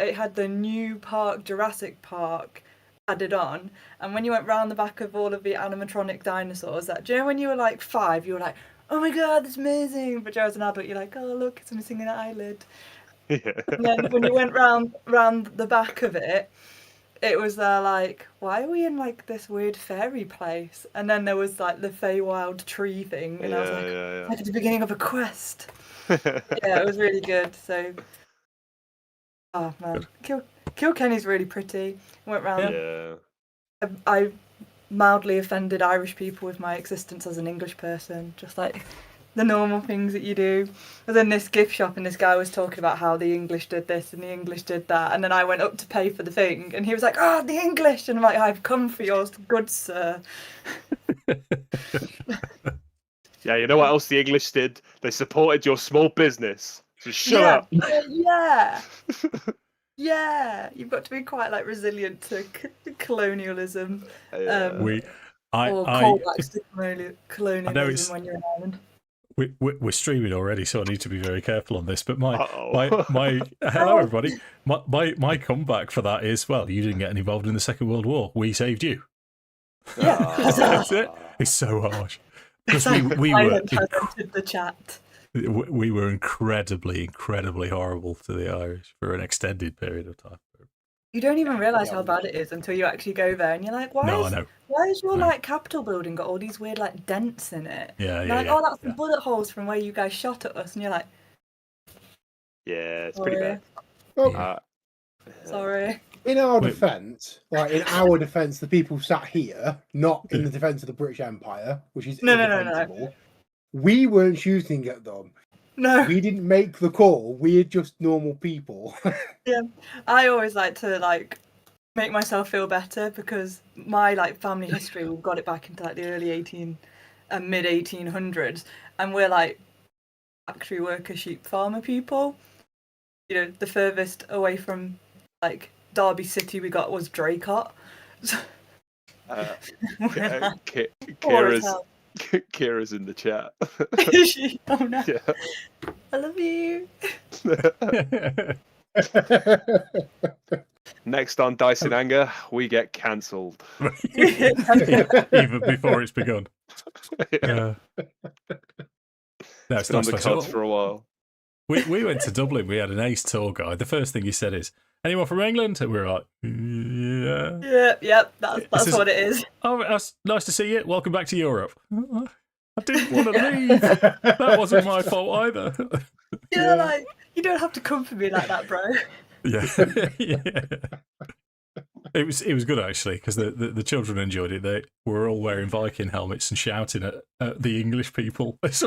it had the new park, Jurassic Park, added on, and when you went round the back of all of the animatronic dinosaurs, that, do you know when you were like 5, you were like, oh my god, that's amazing, but as an adult you're like, oh look, it's missing an eyelid. Yeah. And then when you went round the back of it, it was like, why are we in like this weird fairy place? And then there was like the Feywild tree thing, and I was like, like at the beginning of a quest. Yeah, it was really good. So, oh man, Kilkenny's really pretty. Went round. Yeah. I mildly offended Irish people with my existence as an English person, just like the normal things that you do. I was in this gift shop and this guy was talking about how the English did this and the English did that, and then I went up to pay for the thing and he was like, oh, the English, and I'm like, I've come for yours, good sir. Yeah, you know what else the English did? They supported your small business. So shut up. Yeah, you've got to be quite like resilient to colonialism. Or callbacks to colonialism when you're in Ireland. We're streaming already, so I need to be very careful on this. But my hello everybody. My comeback for that is, well, you didn't get involved in the Second World War. We saved you. Yeah, that's it. It's so harsh because we were the chat. We were incredibly horrible to the Irish for an extended period of time. You don't even realise how bad it is until you actually go there, and you're like, why is your like Capitol building got all these weird like dents in it? Yeah, like, oh, that's the bullet holes from where you guys shot at us, and you're like, yeah, it's pretty bad. Well, sorry. In our defence, the people sat here, not in the defence of the British Empire, which is indefensible. We weren't shooting at them. No, we didn't make the call. We're just normal people. Yeah, I always like to make myself feel better because my family history, we've got it back into the early mid 1800s, and we're like factory worker, sheep farmer people. You know, the furthest away from Derby City we got was Draycott. Kira's in the chat. Is she? Oh no. Yeah. I love you. Next on Dice in Anger, we get cancelled. Even before it's begun. No, it's on the cards for a while. We went to Dublin. We had an ace tour guide. The first thing he said is, anyone from England? And we were like, yeah. That's what it is. Oh, that's nice to see you. Welcome back to Europe. I didn't want to leave. That wasn't my fault either. Yeah, you don't have to come for me like that, bro. Yeah. It was good actually because the children enjoyed it. They were all wearing Viking helmets and shouting at the English people. Is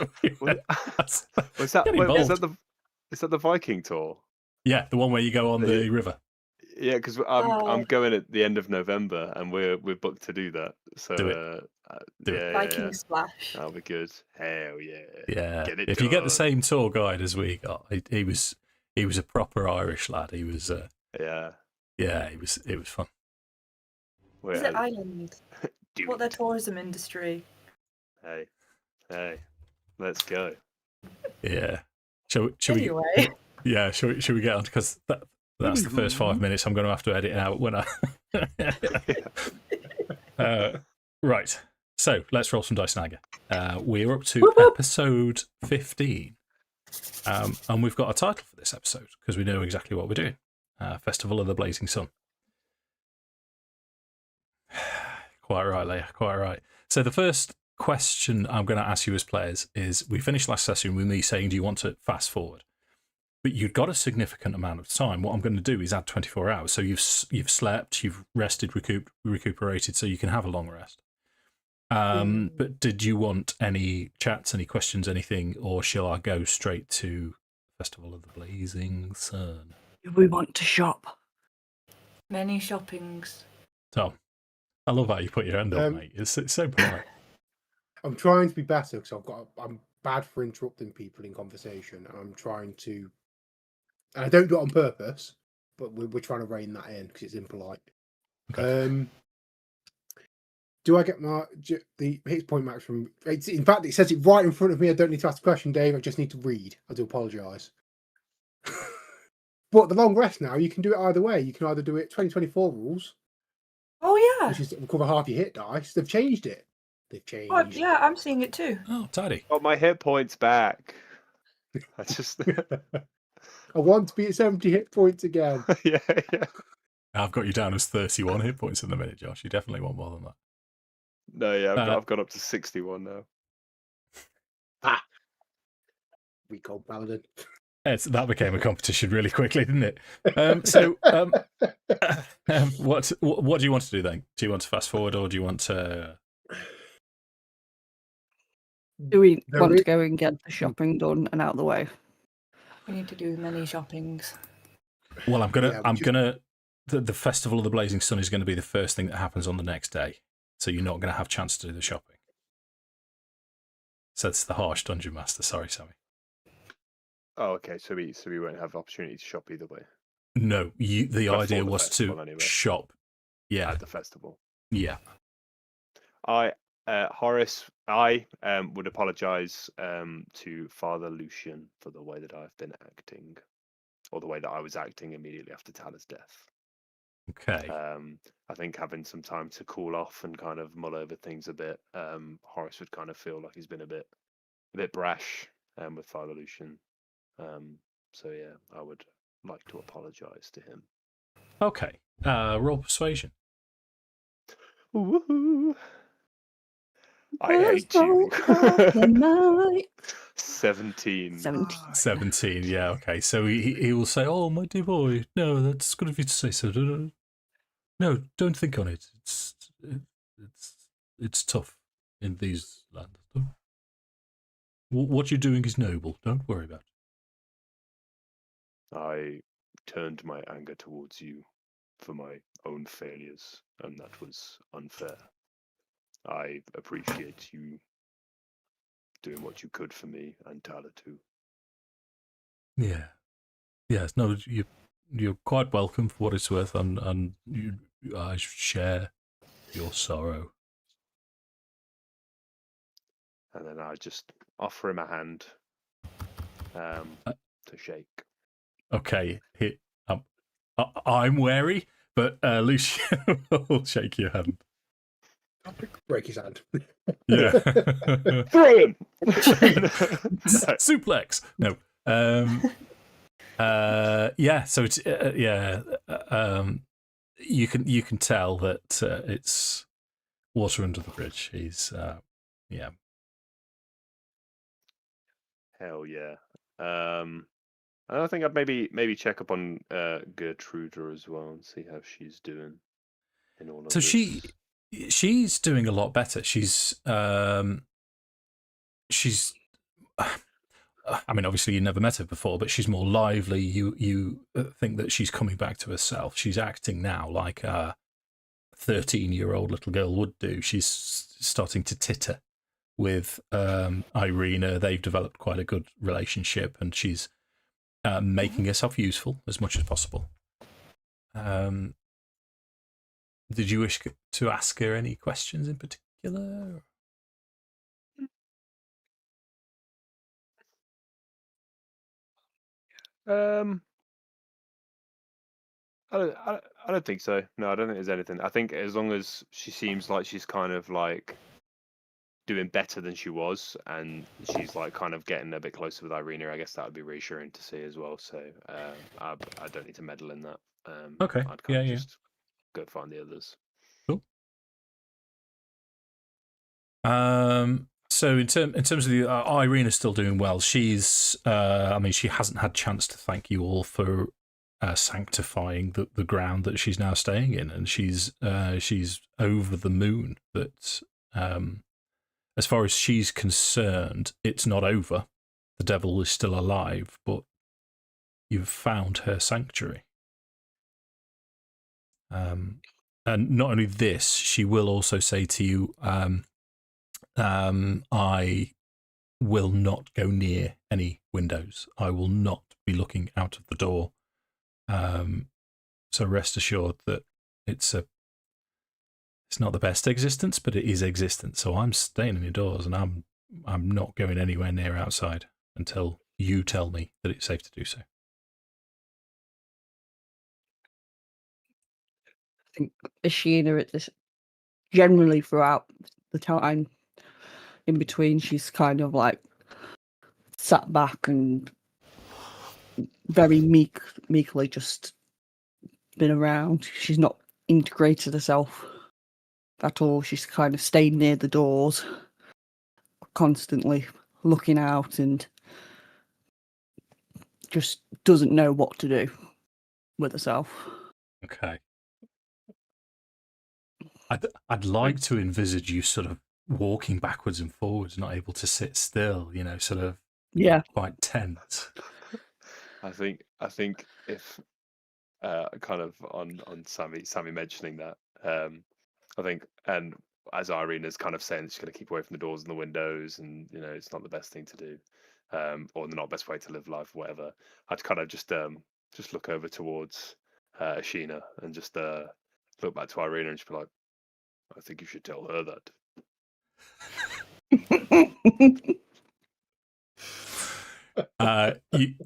that the Viking tour? Yeah, the one where you go on the river. Yeah, because I'm going at the end of November, and we're booked to do that. So do it. Viking Splash. That'll be good. Hell yeah. Yeah. If you get the same tour guide as we got, he was a proper Irish lad. He was. Yeah. It was fun. Is it Ireland? What their tourism industry? Hey, let's go. Yeah. Shall we? Yeah. Shall we get on? Because that's the first 5 minutes. I'm going to have to edit out when I. Right. So let's roll some dice and anger. We're up to episode 15, and we've got a title for this episode because we know exactly what we're doing. Festival of the Blazing Sun. Quite right, Leah. Quite right. So the first question I'm going to ask you as players is: we finished last session with me saying, "Do you want to fast forward?" But you've got a significant amount of time. What I'm going to do is add 24 hours. So you've slept, you've rested, recuperated, so you can have a long rest. But did you want any chats, any questions, anything, or shall I go straight to Festival of the Blazing Sun? We want to shop. Many shoppings. Tom, I love how you put your hand up, mate. It's so polite. I'm trying to be better because I'm bad for interrupting people in conversation, and I'm trying to. And I don't do it on purpose, but we're trying to rein that in because it's impolite. Okay. Do I get the hit point max from? In fact, it says it right in front of me. I don't need to ask a question, Dave. I just need to read. I do apologise. But the long rest now, you can do it either way. You can either do it 2024 rules. Oh yeah. Which is recover half your hit dice. They've changed it. Oh, yeah, I'm seeing it too. Oh, tidy. Got my hit points back. I just. I want to be at 70 hit points again. yeah. I've got you down as 31 hit points in the minute, Josh. You definitely want more than that. No, yeah, I've gone up to 61 now. We called Paladin. That became a competition really quickly, didn't it? What do you want to do then? Do you want to fast forward, or do you want to? Do we want to go and get the shopping done and out of the way? We need to do many shoppings. Well, the Festival of the Blazing Sun is going to be the first thing that happens on the next day, so you're not going to have a chance to do the shopping. So it's the harsh dungeon master. Sorry, Sammi. Oh, okay. So we won't have opportunity to shop either way. No, the idea was to anyway. shop. Yeah, at the festival. Yeah. Horace, I would apologise to Father Lucian for the way that I've been acting, or the way that I was acting immediately after Tala's death. Okay. I think having some time to cool off and kind of mull over things a bit, Horace would kind of feel like he's been a bit brash with Father Lucian. So yeah, I would like to apologise to him. Okay. Roll persuasion. Woohoo! I hate you. 17. 17. Yeah, okay. So he will say, "Oh, my dear boy, no, that's good of you to say so. No, don't think on it. It's tough in these lands. What you're doing is noble. Don't worry about it." I turned my anger towards you for my own failures, and that was unfair. I appreciate you doing what you could for me and Tala too. Yeah. Yes. No. You're quite welcome for what it's worth, and I share your sorrow. And then I just offer him a hand to shake. Okay. I'm wary, but Lucian will shake your hand. Break his hand. Yeah. Throw him! Suplex. No. Yeah. So it's you can tell that it's water under the bridge. He's yeah. Hell yeah. I think I'd maybe check up on Gertruda as well and see how she's doing in all of so this. She's doing a lot better. She's I mean, obviously you never met her before, but she's more lively. You think that she's coming back to herself. She's acting now like a 13-year-old little girl would do. She's starting to titter with Irina. They've developed quite a good relationship, and she's making herself useful as much as possible. Did you wish to ask her any questions in particular? I don't think so. No, I don't think there's anything. I think as long as she seems like she's kind of like doing better than she was, and she's like kind of getting a bit closer with Irina, I guess that would be reassuring to see as well. So I don't need to meddle in that. Okay. I'd kind of just go find the others. Cool. So in terms of the Irina's still doing well. She's I mean, she hasn't had chance to thank you all for sanctifying the ground that she's now staying in, and she's over the moon that as far as she's concerned, it's not over. The devil is still alive, but you've found her sanctuary. And not only this, she will also say to you, I will not go near any windows. I will not be looking out of the door. So rest assured that it's not the best existence, but it is existence. So I'm staying indoors, and I'm not going anywhere near outside until you tell me that it's safe to do so. think Ashina at this generally throughout the time in between, she's kind of like sat back and very meekly just been around. She's not integrated herself at all. She's kind of stayed near the doors, constantly looking out, and just doesn't know what to do with herself. Okay. I'd like to envisage you sort of walking backwards and forwards, not able to sit still, sort of quite tense. I think if kind of on Sammi mentioning that, I think, and as Irina's kind of saying, she's going to keep away from the doors and the windows, and it's not the best thing to do, or not the best way to live life, whatever. I'd kind of just look over towards Ashina and just look back to Irina and just be like, I think you should tell her that.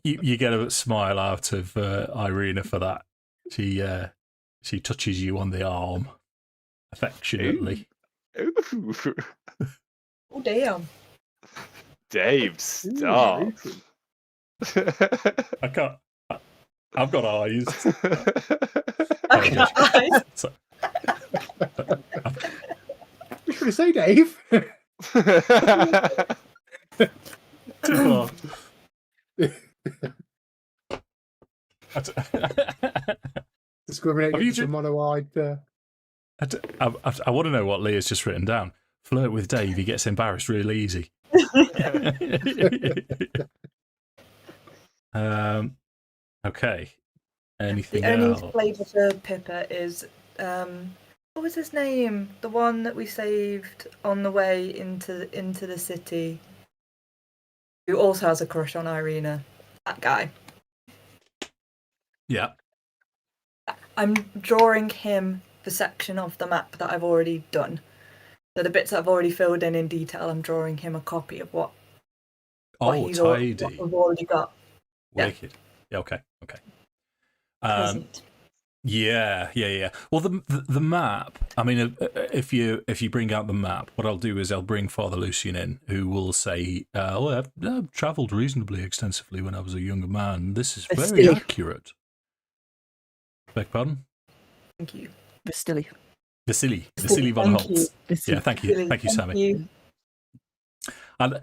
You get a smile out of Irina for that. She touches you on the arm affectionately. Ooh. Oh damn. Dave, stop. I can't. I've got eyes. I've got eyes. So, What should I say, Dave? too far. Discriminating Have you against a mono-eyed. I want to know what Leah's just written down. Flirt with Dave, he gets embarrassed real easy. Okay. Anything The only else? flavour for Pippa is what was his name? The one that we saved on the way into the city, who also has a crush on Irina. That guy. Yeah. I'm drawing him the section of the map that I've already done. So the bits that I've already filled in detail, I'm drawing him a copy of what tidy. what we've already got. Wicked. Yeah, okay. Present. Yeah. Well, the map. I mean, if you bring out the map, what I'll do is I'll bring Father Lucian in, who will say, I've travelled reasonably extensively when I was a younger man. This is very accurate. Beg pardon? Thank you. Vasily von Holtz. Yeah, thank you, Sammi. I don't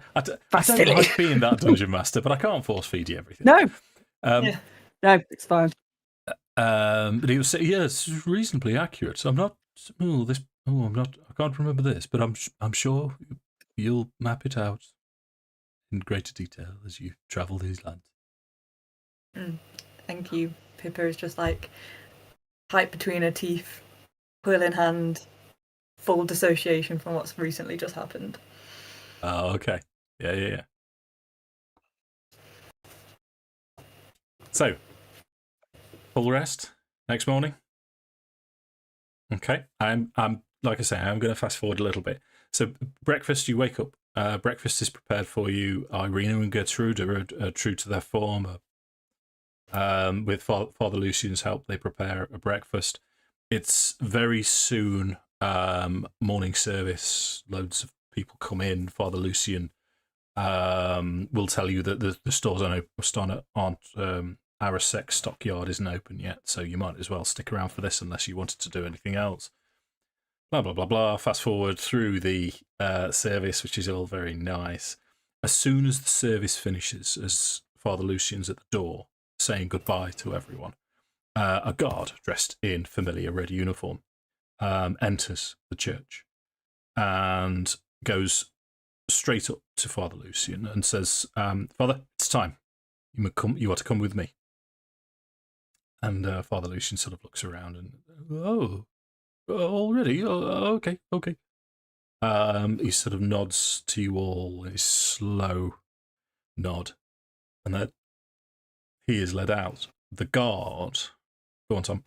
like being that dungeon master, but I can't force feed you everything. No. No, it's fine. But he was saying, it's reasonably accurate. So I'm not. I'm not. I can't remember this, but I'm sure you'll map it out in greater detail as you travel these lands. Thank you. Pippa is just like pipe between her teeth, quill in hand, full dissociation from what's recently just happened. Oh, okay. Yeah. So, full rest next morning. Okay, I'm like I say, I'm going to fast forward a little bit. So, breakfast. You wake up. Breakfast is prepared for you. Irina and Gertrude are true to their form. With Father Lucian's help, they prepare a breakfast. It's very soon morning service. Loads of people come in. Father Lucian will tell you that the stores aren't Arasek stockyard isn't open yet, so you might as well stick around for this unless you wanted to do anything else. Blah blah blah blah. Fast forward through the service, which is all very nice. As soon as the service finishes, as Father Lucian's at the door saying goodbye to everyone, a guard dressed in familiar red uniform enters the church and goes straight up to Father Lucian and says, Father, it's time. You are to come with me. And Father Lucian sort of looks around and, already? Okay. He sort of nods to you all in a slow nod. And then he is led out. The guard... Go on, Tom.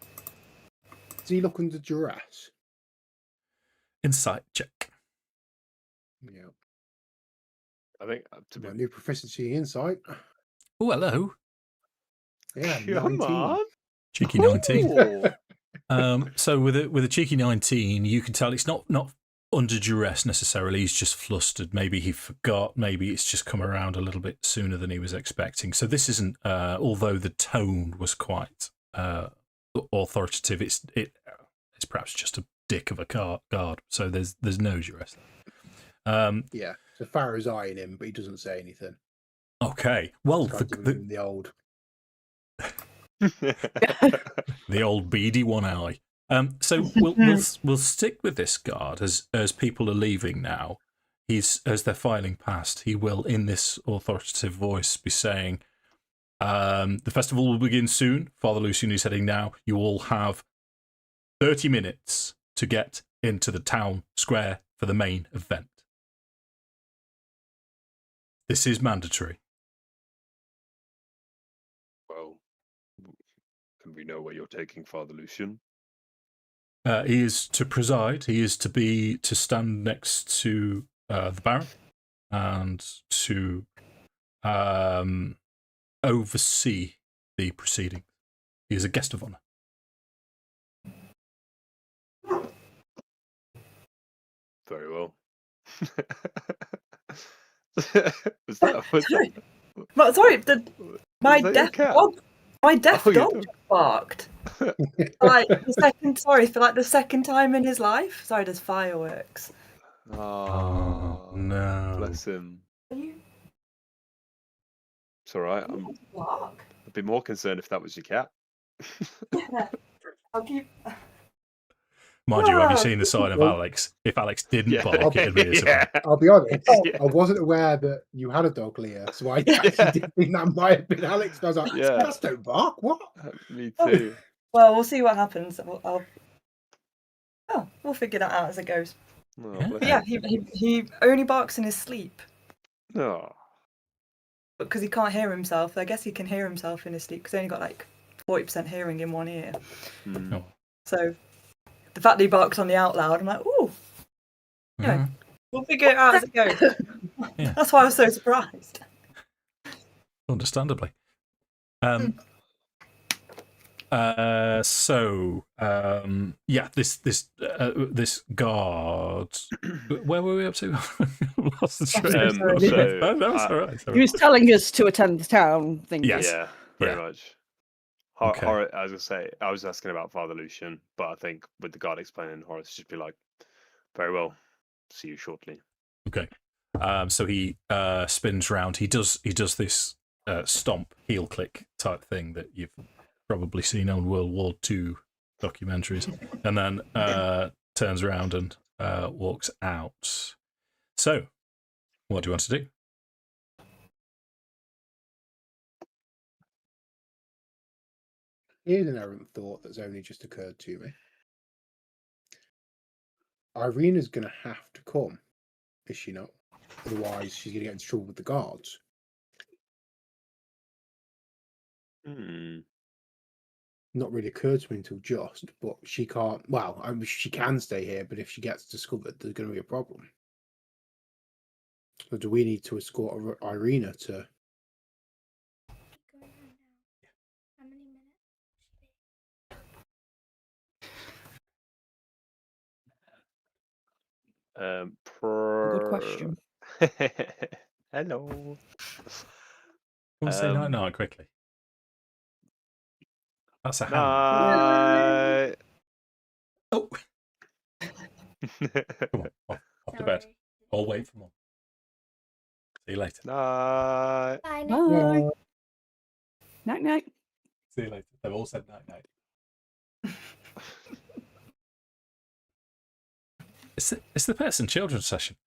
Does he look under duress? Insight check. Yeah. I think to My new proficiency insight. Oh, hello. Yeah, Come 19. on. Cheeky 19. So with a cheeky 19, you can tell it's not under duress necessarily. He's just flustered. Maybe he forgot. Maybe it's just come around a little bit sooner than he was expecting. So this isn't. Although the tone was quite authoritative, it's perhaps just a dick of a guard. So there's no duress. Yeah. So Farrow's eyeing him, but he doesn't say anything. Okay. Well, the old. The old beady one eye. So we'll stick with this guard as people are leaving now. As they're filing past, he will, in this authoritative voice, be saying, "The festival will begin soon. Father Lucian is heading now. You all have 30 minutes to get into the town square for the main event. This is mandatory." Well, can we know where you're taking Father Lucian? He is to preside. He is to stand next to the Baron and to oversee the proceedings. He is a guest of honour. Very well. Sorry, my deaf dog. My deaf dog just barked. Like the second time in his life. Sorry, there's fireworks. Oh no! Bless him. You... It's all right. I'd be more concerned if that was your cat. Yeah. I'll keep. Mind you, have you seen the sign of Alex? If Alex didn't bark, it'd be a surprise. I'll be honest, I wasn't aware that you had a dog, Leah, so I actually did think that might have been Alex. And I was like, cats don't bark, what? Me too. Well, we'll see what happens. We'll figure that out as it goes. Oh, yeah, he only barks in his sleep. No. Because he can't hear himself. I guess he can hear himself in his sleep because he only got like 40% hearing in one ear. Mm. So the fact that he barks on the out loud, I'm like, ooh. Yeah, we'll figure it out as it goes. Yeah. That's why I was so surprised. Understandably. This guard. Where were we up to? Lost the train. That's all right. He was telling us to attend the town thing. Yes. Yeah, pretty much. Okay. I was gonna say, I was asking about Father Lucian, but I think with the guard explaining, Horace should be like, "Very well, see you shortly." Okay. So he spins round. He does this stomp, heel click type thing that you've probably seen on World War II documentaries, and then turns around and walks out. So, what do you want to do? Here's an errant thought that's only just occurred to me. Irina's going to have to come, is she not? Otherwise, she's going to get into trouble with the guards. Not really occurred to me until just, but she can't. Well, I mean, she can stay here, but if she gets discovered, there's going to be a problem. So, do we need to escort Irina to? How many minutes? Good question. Hello. We'll say night quickly. That's a hand. Night. Oh. Come on, off to bed. I'll wait for Mum. See you later. Night. Bye. Bye. Night night. See you later. They've all said night night. It's the person children session.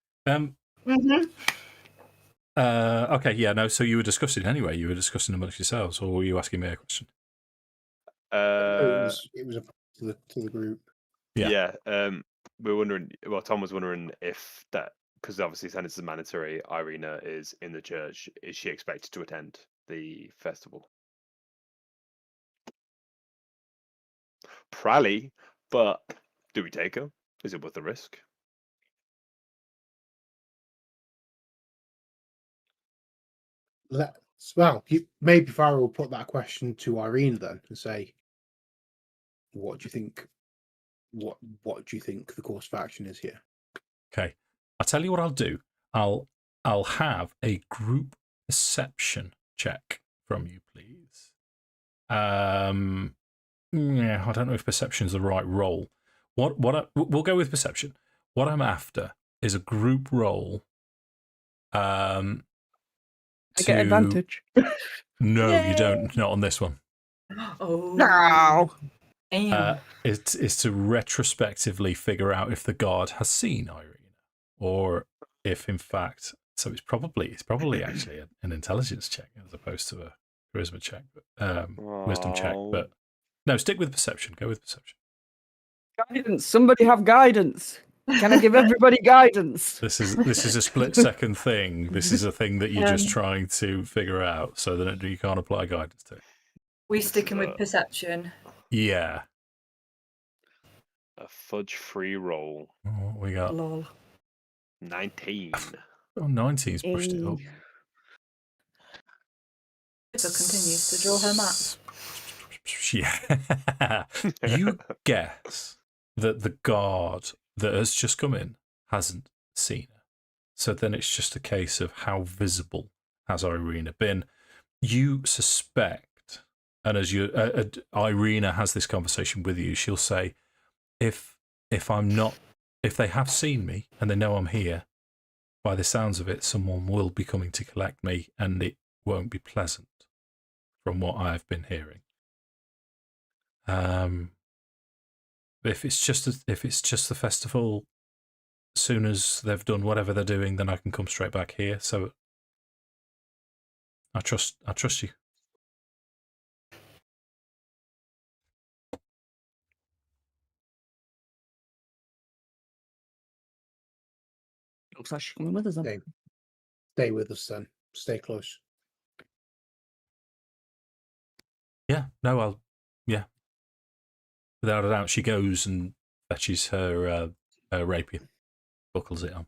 Okay, yeah, no. So you were discussing anyway. You were discussing amongst yourselves, or were you asking me a question? It was to the group. Yeah. We're wondering. Well, Tom was wondering if that, because obviously since it's mandatory, Irina is in the church. Is she expected to attend the festival? Probably, but do we take her? Is it worth the risk? Maybe Farrow will put that question to Irina then and say, what do you think? What do you think the course of action is here? Okay, I'll tell you what I'll do. I'll have a group perception check from you, please. Yeah, I don't know if perception is the right roll. We'll go with perception. What I'm after is a group roll. I get advantage. No, Yay. you don't. Not on this one. Oh No. damn. It is to retrospectively figure out if the guard has seen Irina, or if in fact. So it's probably actually an intelligence check as opposed to a charisma check, wisdom check. But no, stick with perception. Go with perception. Guidance. Somebody have guidance. Can I give everybody guidance? This is a split second thing. This is a thing that you're just trying to figure out, so that you can't apply guidance to. We sticking with perception. Yeah. A fudge-free roll. Oh, what we got? Lol. 19. Oh, 19's pushed it up. Pippa continues to draw her map. Yeah. You guess that the guard that has just come in hasn't seen her. So then it's just a case of how visible has Irina been. You suspect, and as Irina has this conversation with you, she'll say, if they have seen me and they know I'm here, by the sounds of it, someone will be coming to collect me, and it won't be pleasant, from what I've been hearing. If it's just the festival, as soon as they've done whatever they're doing, then I can come straight back here. So I trust you. Looks like she's coming with us. Stay with us then. Stay close. Yeah. No. Yeah. Without a doubt, she goes and fetches her rapier, buckles it on.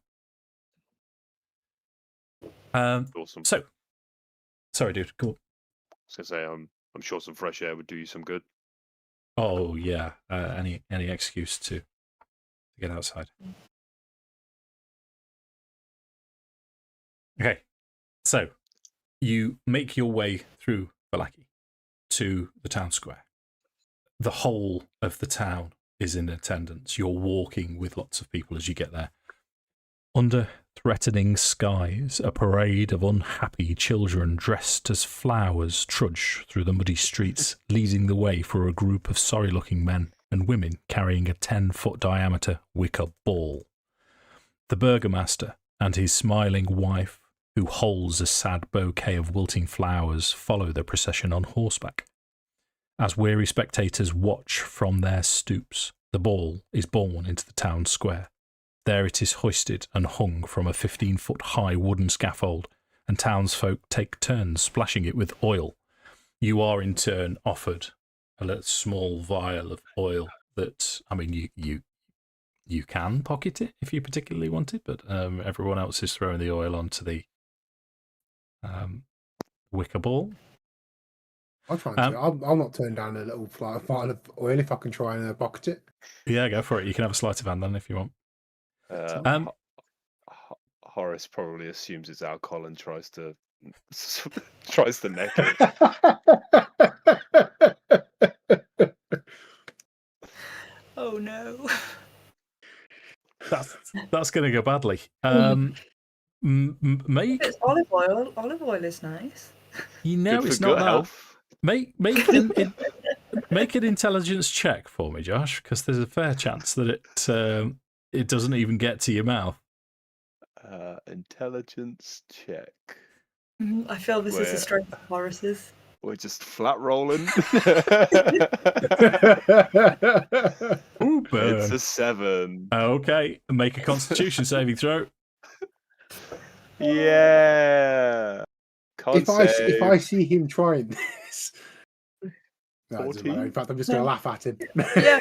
Awesome. So, sorry, dude. Go on. I was gonna say, I'm sure some fresh air would do you some good. Oh yeah. Any excuse to get outside. Okay. So, you make your way through Vallaki to the town square. The whole of the town is in attendance. You're walking with lots of people as you get there. Under threatening skies, a parade of unhappy children dressed as flowers trudge through the muddy streets, leading the way for a group of sorry-looking men and women carrying a 10-foot diameter wicker ball. The burgomaster and his smiling wife, who holds a sad bouquet of wilting flowers, follow the procession on horseback. As weary spectators watch from their stoops, the ball is borne into the town square. There it is hoisted and hung from a 15-foot high wooden scaffold, and townsfolk take turns splashing it with oil. You are in turn offered a little small vial of oil that, I mean, you can pocket it if you particularly want it, but everyone else is throwing the oil onto the wicker ball. I'll try and I'll not turn down a little vial of oil if I can try and pocket it. Yeah, go for it. You can have a sleight of hand then if you want. Horace probably assumes it's alcohol and tries to neck it. Oh no. That's going to go badly. Make It's olive oil. Olive oil is nice. You know Good it's for not gut that. health. Make an intelligence check for me, Josh, because there's a fair chance that it doesn't even get to your mouth. Intelligence check. I feel this is a strength of Horace's. We're just flat rolling. Ooh, burn. It's a 7. Okay, make a Constitution saving throw. Yeah. If I see him trying this, no, it doesn't 14? matter. In fact, I'm just going to laugh at him. Yeah.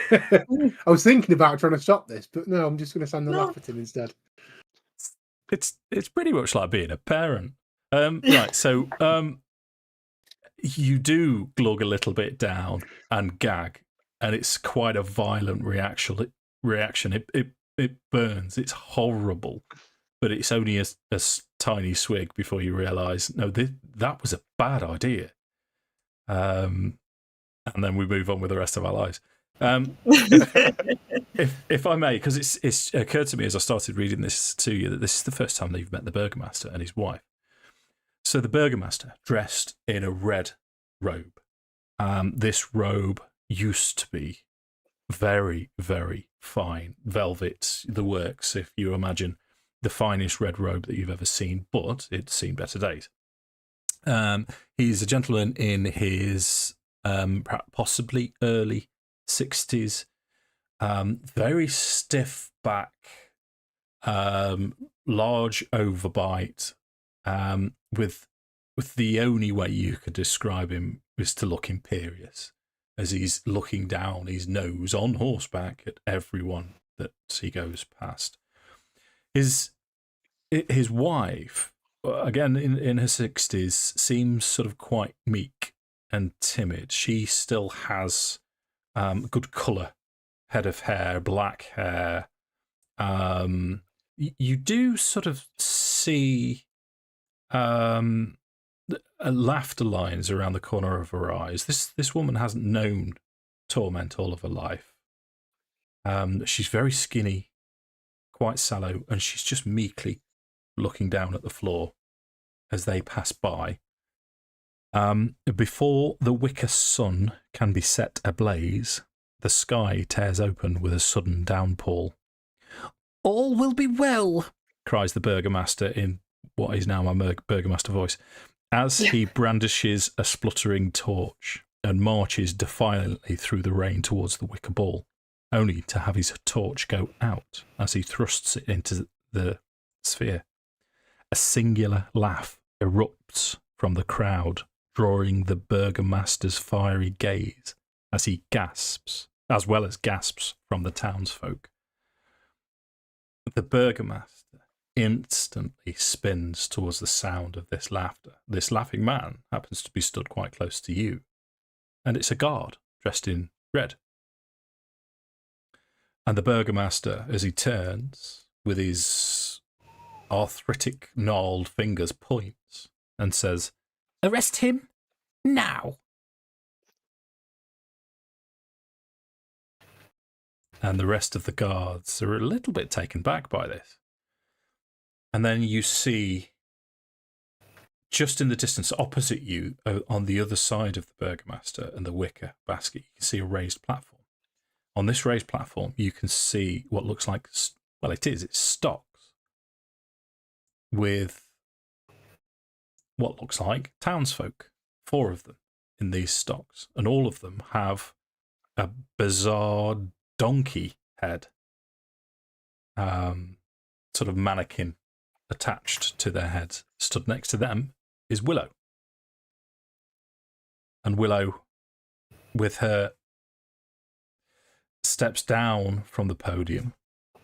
I was thinking about trying to stop this, but no, I'm just going to stand and laugh at him instead. It's pretty much like being a parent. Right, so you do glug a little bit down and gag and it's quite a violent reaction. It burns. It's horrible, but it's only a tiny swig before you realise, no, that was a bad idea. And then we move on with the rest of our lives. If I may, because it's occurred to me as I started reading this to you that this is the first time that you've met the Burgomaster and his wife. So the Burgomaster, dressed in a red robe. This robe used to be very, very fine velvet, the works, if you imagine the finest red robe that you've ever seen, but it's seen better days. He's a gentleman in his possibly early 60s, very stiff back, large overbite, with the only way you could describe him is to look imperious, as he's looking down his nose on horseback at everyone that he goes past. His wife, again in her 60s, seems sort of quite meek and timid. She still has good colour, head of hair, black hair. You do sort of see laughter lines around the corner of her eyes. This woman hasn't known torment all of her life. She's very skinny, quite sallow, and she's just meekly looking down at the floor as they pass by. Before the wicker sun can be set ablaze, the sky tears open with a sudden downpour. "All will be well," cries the Burgomaster in what is now my Burgomaster voice, as he brandishes a spluttering torch and marches defiantly through the rain towards the wicker ball, only to have his torch go out as he thrusts it into the sphere. A singular laugh erupts from the crowd, drawing the Burgomaster's fiery gaze as he gasps, as well as gasps from the townsfolk. The Burgomaster instantly spins towards the sound of this laughter. This laughing man happens to be stood quite close to you, and it's a guard dressed in red. And the Burgomaster, as he turns with his arthritic, gnarled fingers, points and says, "Arrest him now." And the rest of the guards are a little bit taken back by this. And then you see, just in the distance opposite you, on the other side of the Burgomaster and the wicker basket, you can see a raised platform. On this raised platform, you can see what looks like, well, it's stocks with what looks like townsfolk, 4 of them in these stocks, and all of them have a bizarre donkey head, sort of mannequin attached to their heads. Stood next to them is Willow. And Willow, with her, steps down from the podium,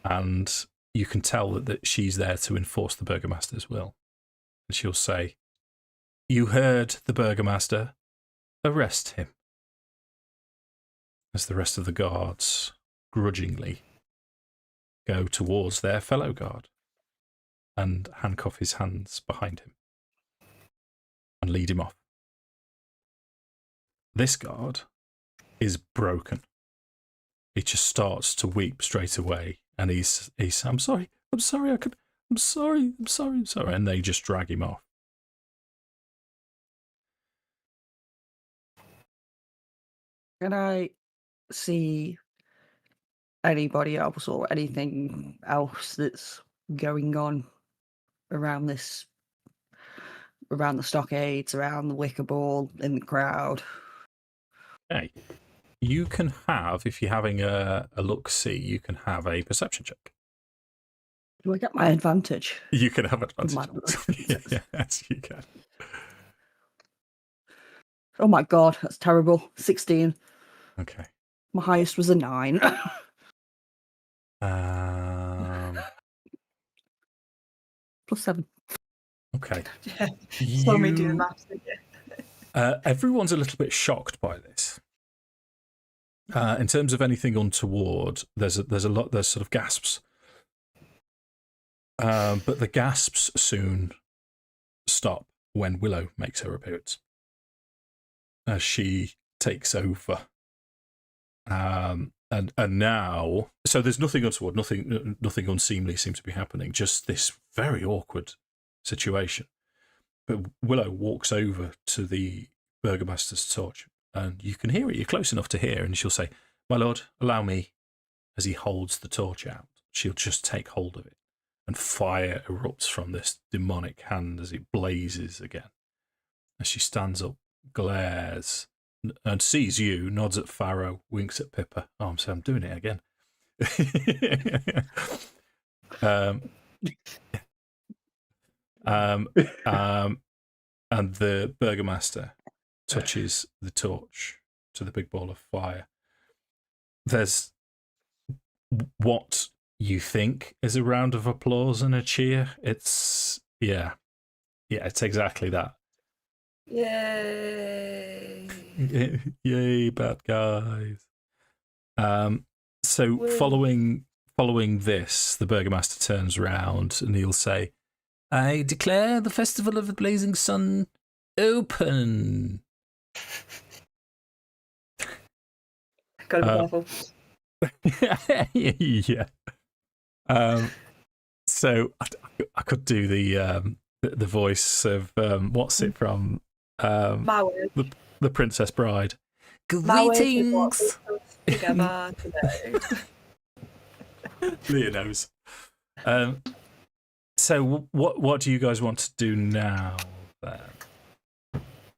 and you can tell that she's there to enforce the Burgomaster's will. And she'll say, "You heard the Burgomaster. Arrest him." As the rest of the guards grudgingly go towards their fellow guard and handcuff his hands behind him and lead him off. This guard is broken. He just starts to weep straight away, and he's I'm sorry, I'm sorry, and they just drag him off. Can I see anybody else or anything else that's going on around this, around the stockades, around the wicker ball, in the crowd? Okay. You can have, if you're having a look-see, you can have a perception check. Do I get my advantage? You can have advantage. Yes, you can. Oh my god, that's terrible. 16. Okay. My highest was a 9. +7. Okay. Yeah. Saw me do the maths again. Everyone's a little bit shocked by this. In terms of anything untoward, there's a lot. There's sort of gasps, but the gasps soon stop when Willow makes her appearance as she takes over. And now, so there's nothing untoward, nothing unseemly seems to be happening. Just this very awkward situation. But Willow walks over to the Burgomaster's torch, and you can hear it. You're close enough to hear, and she'll say, "My lord, allow me." As he holds the torch out, she'll just take hold of it, and fire erupts from this demonic hand as it blazes again. As she stands up, glares, and sees you, nods at Farrow, winks at Pippa. Oh, I'm doing it again. And the Burgomaster touches the torch to the big ball of fire. There's what you think is a round of applause and a cheer. It's it's exactly that. Yay! Yay, bad guys. So Woo. following this, the Burgomaster turns round and he'll say, "I declare the Festival of the Blazing Sun open." Gotta be careful. Yeah. So I could do the voice of what's it from? The Princess Bride. Greetings. Together today. Leah knows. So what do you guys want to do now then?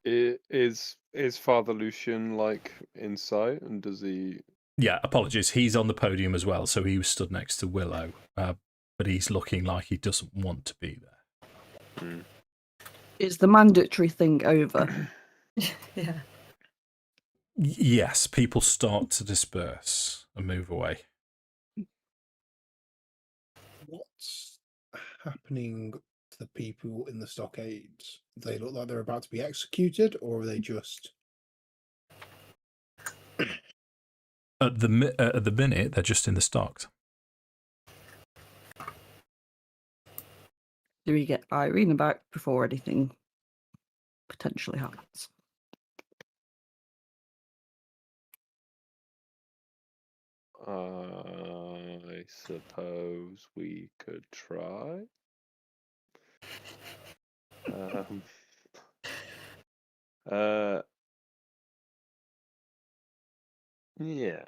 Is Father Lucian like in sight, and does he? Yeah, apologies. He's on the podium as well, so he was stood next to Willow, but he's looking like he doesn't want to be there. Is the mandatory thing over? Yeah. Yes, people start to disperse and move away. What's happening to the people in the stockades? Do they look like they're about to be executed, or are they just... At the minute, they're just in the stocks. Do we get Irene back before anything potentially happens? I suppose we could try. Yeah.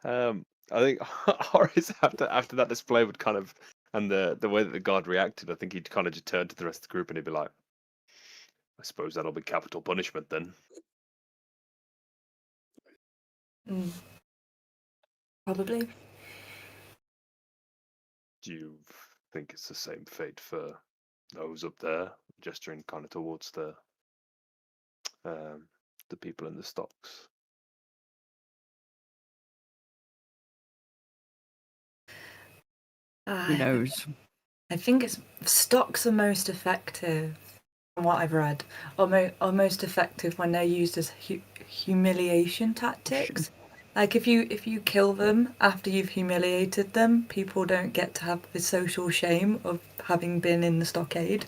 I think Horace after that display would kind of, and the way that the guard reacted, I think he'd kind of just turn to the rest of the group and he'd be like, "I suppose that'll be capital punishment then." Probably. Do you think it's the same fate for those up there? Gesturing kind of towards the people in the stocks. Who knows? I think stocks are most effective, from what I've read, are most effective when they're used as humiliation tactics. Like if you kill them after you've humiliated them, people don't get to have the social shame of having been in the stockade.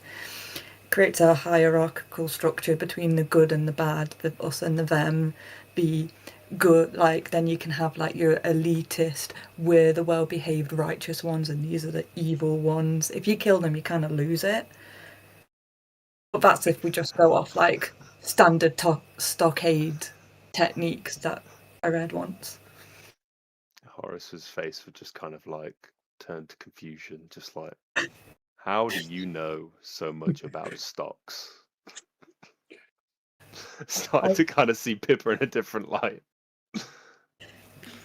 Creates a hierarchical structure between the good and the bad, the us and the them. Be good, like then you can have like your elitist, we're the well-behaved righteous ones and these are the evil ones. If you kill them, you kind of lose it. But that's if we just go off like standard stockade techniques that I read once. Horace's face would just kind of like turn to confusion, just like, how do you know so much about stocks? Started to kind of see Pippa in a different light.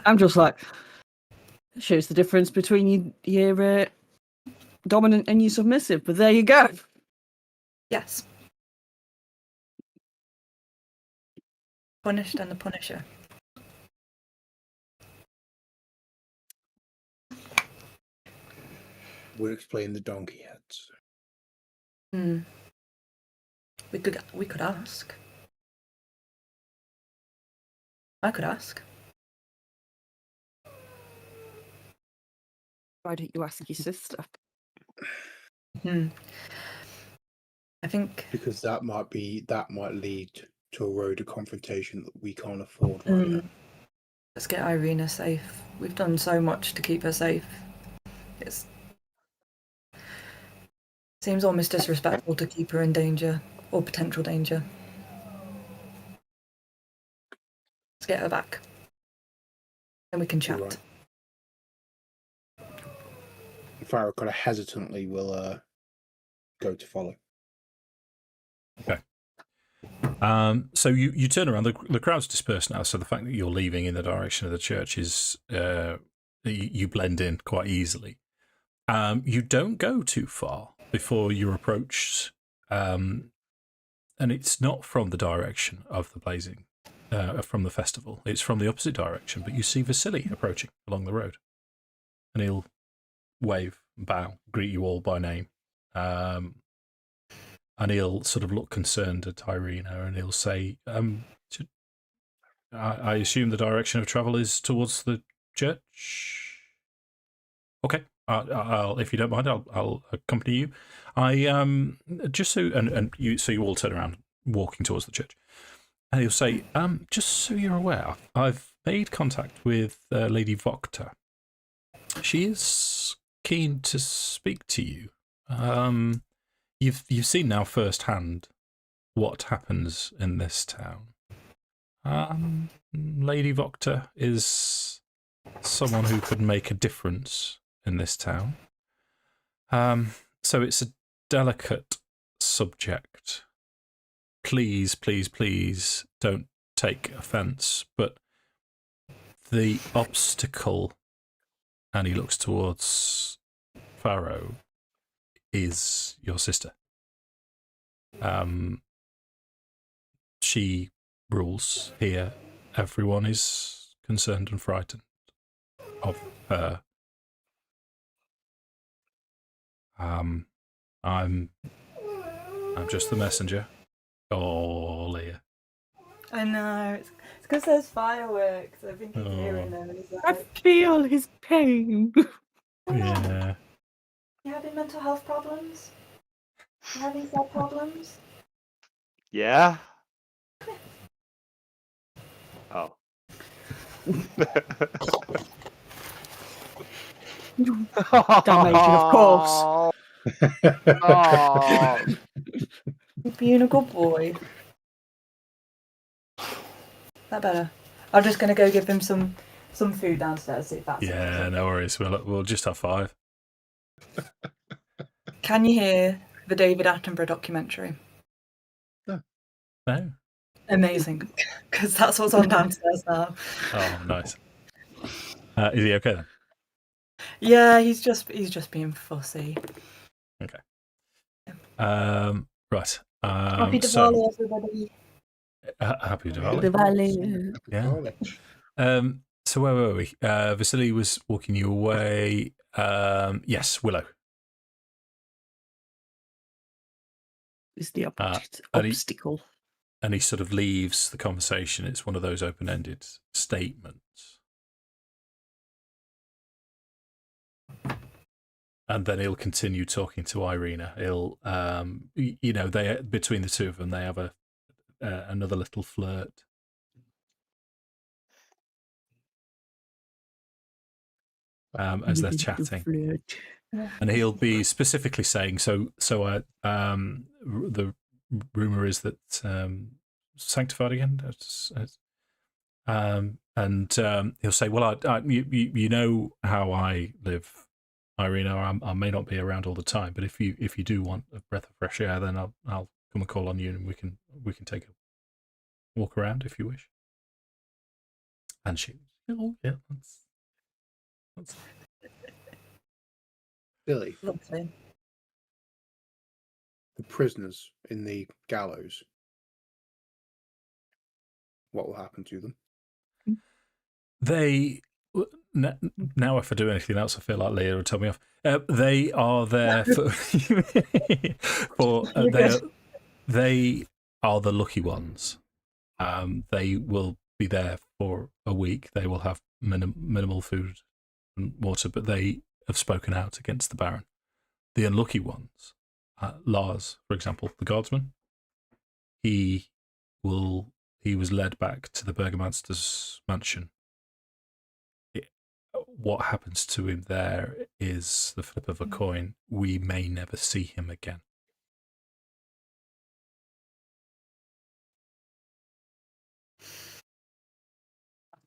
I'm just like, shows the difference between your dominant and your submissive, but there you go. Yes. Punished and the Punisher. We're explaining the donkey heads. We could ask. I could ask. Why don't you ask your sister? I think Because that might lead to a road of confrontation that we can't afford right now. let's get Irina safe. We've done so much to keep her safe. It seems almost disrespectful to keep her in danger or potential danger. Let's get her back. Then we can chat. Right. Farrow kind of hesitantly will go to follow. Okay. So you turn around. The crowd's dispersed now. So the fact that you're leaving in the direction of the church is you blend in quite easily. You don't go too far before you're approached, and it's not from the direction of the blazing, from the festival. It's from the opposite direction. But you see Vasily approaching along the road, and he'll wave, bow, greet you all by name. And he'll sort of look concerned at Irina, and he'll say, I assume the direction of travel is towards the church? Okay, I'll if you don't mind, I'll accompany you. Just so, and you all turn around, walking towards the church. And he'll say, just so you're aware, I've made contact with Lady Vocta. She is keen to speak to you. You've seen now firsthand what happens in this town. Lady Vocta is someone who could make a difference in this town. So it's a delicate subject. Please, please, please don't take offence, but the obstacle, and he looks towards Farrow, is your sister. She rules here. Everyone is concerned and frightened of her. I'm just the messenger. Oh, Leah. I know. It's because there's fireworks. I've been hearing them. And it's I like, feel his pain. Yeah. you having mental health problems? You having sad problems? Yeah. Oh. Damnation, of course. Oh. You're being a good boy. That better. I'm just gonna go give him some food downstairs. See if that's Yeah, no worries. We'll just have 5. Can you hear the David Attenborough documentary? No. Amazing, because that's what's on downstairs now. Oh, nice. Is he okay then? Yeah, he's just being fussy. Okay. Right. Happy so, Diwali, everybody. happy Diwali. Diwali. Yeah. So where were we? Vasily was walking you away. Yes, Willow. Is the and obstacle. And he sort of leaves the conversation. It's one of those open-ended statements. And then he'll continue talking to Irina. He'll, they between the two of them, they have another little flirt. As they're chatting, and he'll be specifically saying, the rumor is that sanctified again, and he'll say, well, you know how I live, Irina. I may not be around all the time, but if you do want a breath of fresh air, then I'll come and call on you, and we can take a walk around if you wish. And she, oh yeah, that's Billy, Lovely. the prisoners in the gallows, what will happen to them? They now, if I do anything else, I feel like Leah will tell me off. They are there they are the lucky ones. They will be there for a week. They will have minimal food and water, but they have spoken out against the Baron. The unlucky ones, Lars, for example, the guardsman, he was led back to the Burgomaster's mansion. What happens to him there is the flip of a coin. We may never see him again.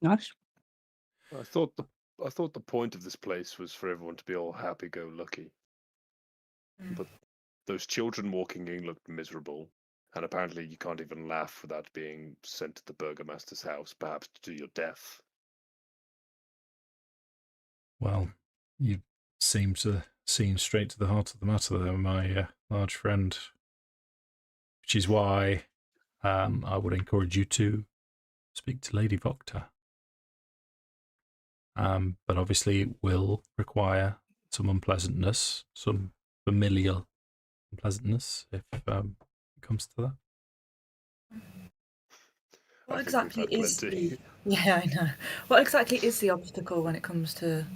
Nice. I thought the point of this place was for everyone to be all happy-go-lucky. But those children walking in looked miserable, and apparently you can't even laugh without being sent to the Burgomaster's house, perhaps to your death. Well, you seem to see straight to the heart of the matter there, my large friend. Which is why I would encourage you to speak to Lady Vocta. But obviously it will require some unpleasantness, some familial unpleasantness, if it comes to that. What exactly is the... Yeah, I know. What exactly is the obstacle when it comes to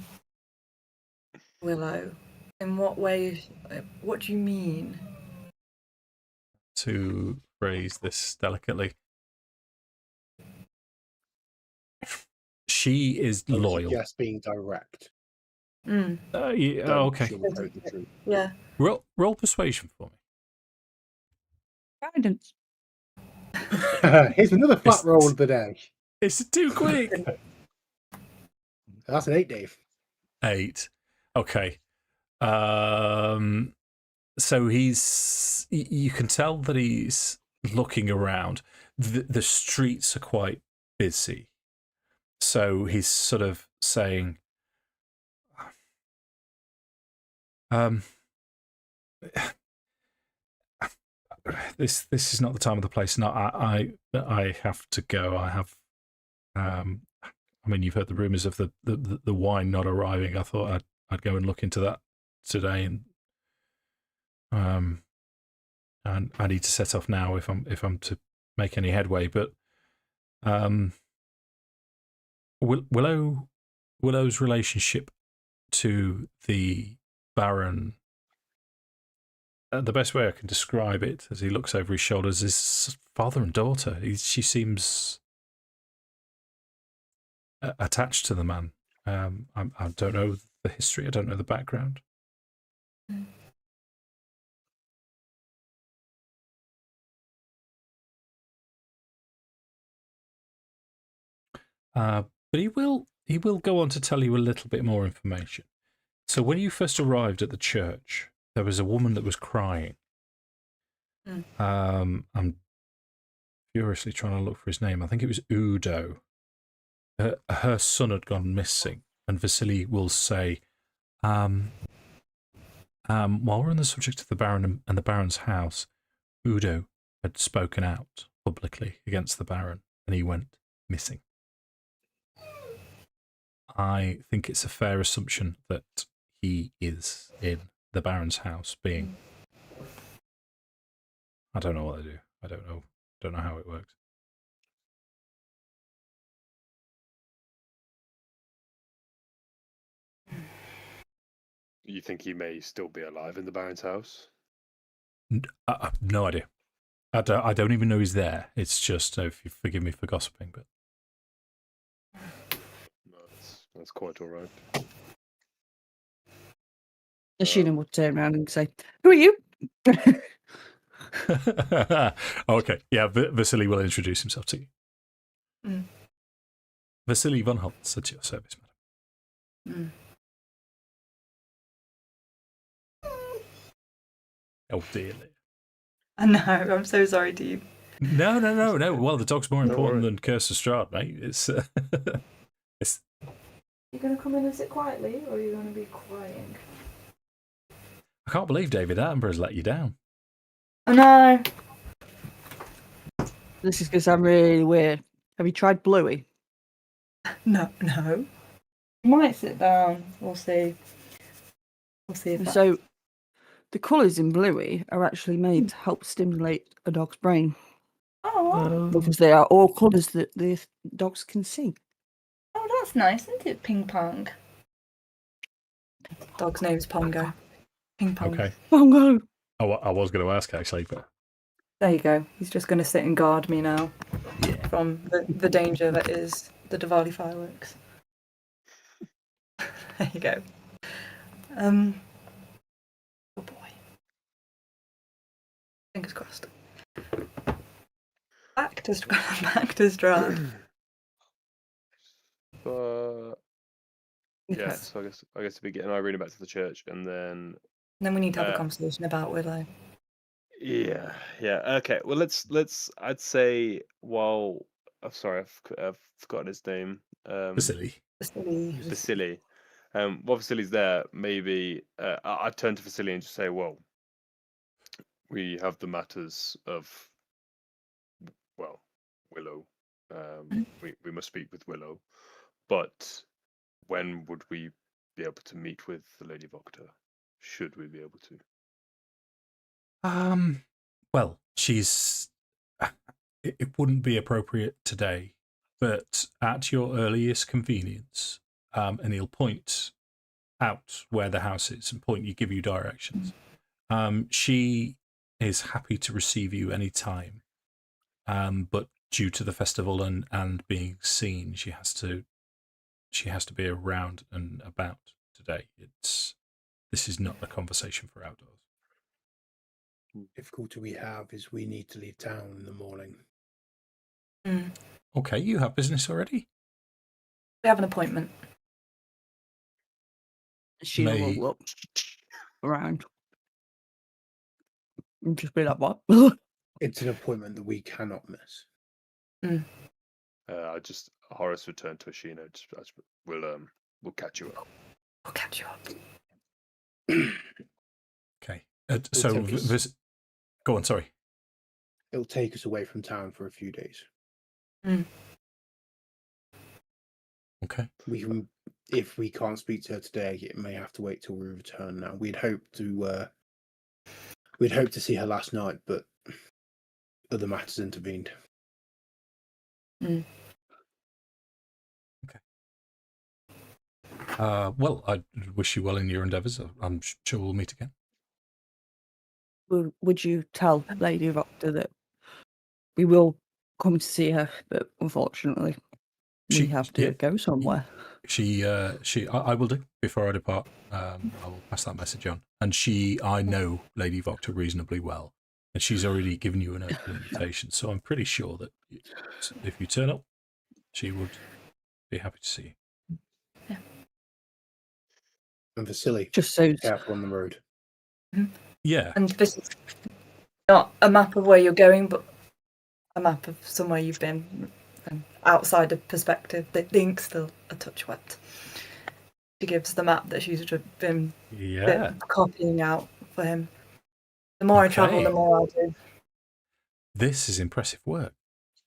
Willow? In what way? What do you mean? To phrase this delicately, she is loyal. Yes, being direct. Mm. Okay. Sugarcoat the truth. Yeah. Roll persuasion for me. Guidance. Here's another flat roll of the day. It's too quick. That's an 8, Dave. 8. Okay. So you can tell that he's looking around. The streets are quite busy. So he's sort of saying, this is not the time or the place. No, I have to go. I have, I mean, you've heard the rumours of the wine not arriving. I thought I'd go and look into that today, and I need to set off now if I'm to make any headway. But Willow's relationship to the Baron, the best way I can describe it, as he looks over his shoulders, is father and daughter. She seems attached to the man. I don't know the history. I don't know the background. But he will go on to tell you a little bit more information. So when you first arrived at the church, there was a woman that was crying. I'm furiously trying to look for his name. I think it was Udo. Her son had gone missing, and Vasily will say, while we're on the subject of the Baron and the Baron's house, Udo had spoken out publicly against the Baron, and he went missing. I think it's a fair assumption that he is in the Baron's house, being... I don't know what they do. I don't know how it works. You think he may still be alive in the Baron's house? No idea. I don't even know he's there. It's just, if you forgive me for gossiping, but... No, that's quite all right. Ashina would turn around and say, "Who are you?" Okay, yeah, Vasily will introduce himself to you. Vasily von Holtz at your service, madam. Oh, dear. I know, I'm so sorry, Dean. No. Well, the dog's more important than Curse of Strahd, mate. It's... You're going to come in and sit quietly, or are you going to be crying? I can't believe David Attenborough has let you down. I know. This is going to sound really weird. Have you tried Bluey? No. You might sit down. We'll see. If So, the colours in Bluey are actually made to help stimulate a dog's brain. Oh, because they are all colours that the dogs can see. oh, that's nice, isn't it? Ping pong. Dog's name's Pongo. Ping pong. Okay. Oh no! I was going to ask actually, but There you go. He's just going to sit and guard me now from the danger that is the Diwali fireworks. There you go. Oh boy. Fingers crossed. Back to Strahd. Yeah, so I guess we're getting Irene back to the church, and then we need to have a conversation about Willow. yeah. Okay, well, let's. I'd say while I'm sorry, I've forgotten his name. Vasily. Vasily. While Vasily's there, maybe I'd turn to Vasily and just say, well, we have the matters of Willow. We must speak with Willow, but when would we be able to meet with the Lady Voctor? Should we be able to? Well, she's. It wouldn't be appropriate today, but at your earliest convenience, and he'll point out where the house is and give you directions. She is happy to receive you any time, but due to the festival and being seen, she has to be around and about today. This is not a conversation for outdoors. Difficulty we have is we need to leave town in the morning. Okay, you have business already? We have an appointment. She will look around and just be like, "What?" It's an appointment that we cannot miss. Horace returned to Ashina. We'll catch you up. We'll catch you up. Okay. Go on. Sorry. It'll take us away from town for a few days. Okay. We can, if we can't speak to her today, it may have to wait till we return. Now we'd hoped to see her last night, but other matters intervened. Okay. Well, I wish you well in your endeavours. I'm sure we'll meet again. Would you tell Lady Voctor that we will come to see her, but unfortunately we have to go somewhere? I will do before I depart. I will pass that message on. And I know Lady Voctor reasonably well, and she's already given you an open invitation. So I'm pretty sure that if you turn up, she would be happy to see you. Yeah. And Vasily, just so careful on the road. Yeah. And this is not a map of where you're going, but a map of somewhere you've been. And outside of perspective, the ink's still a touch wet. She gives the map that she's been copying out for him. The more I travel, the more I do. This is impressive work.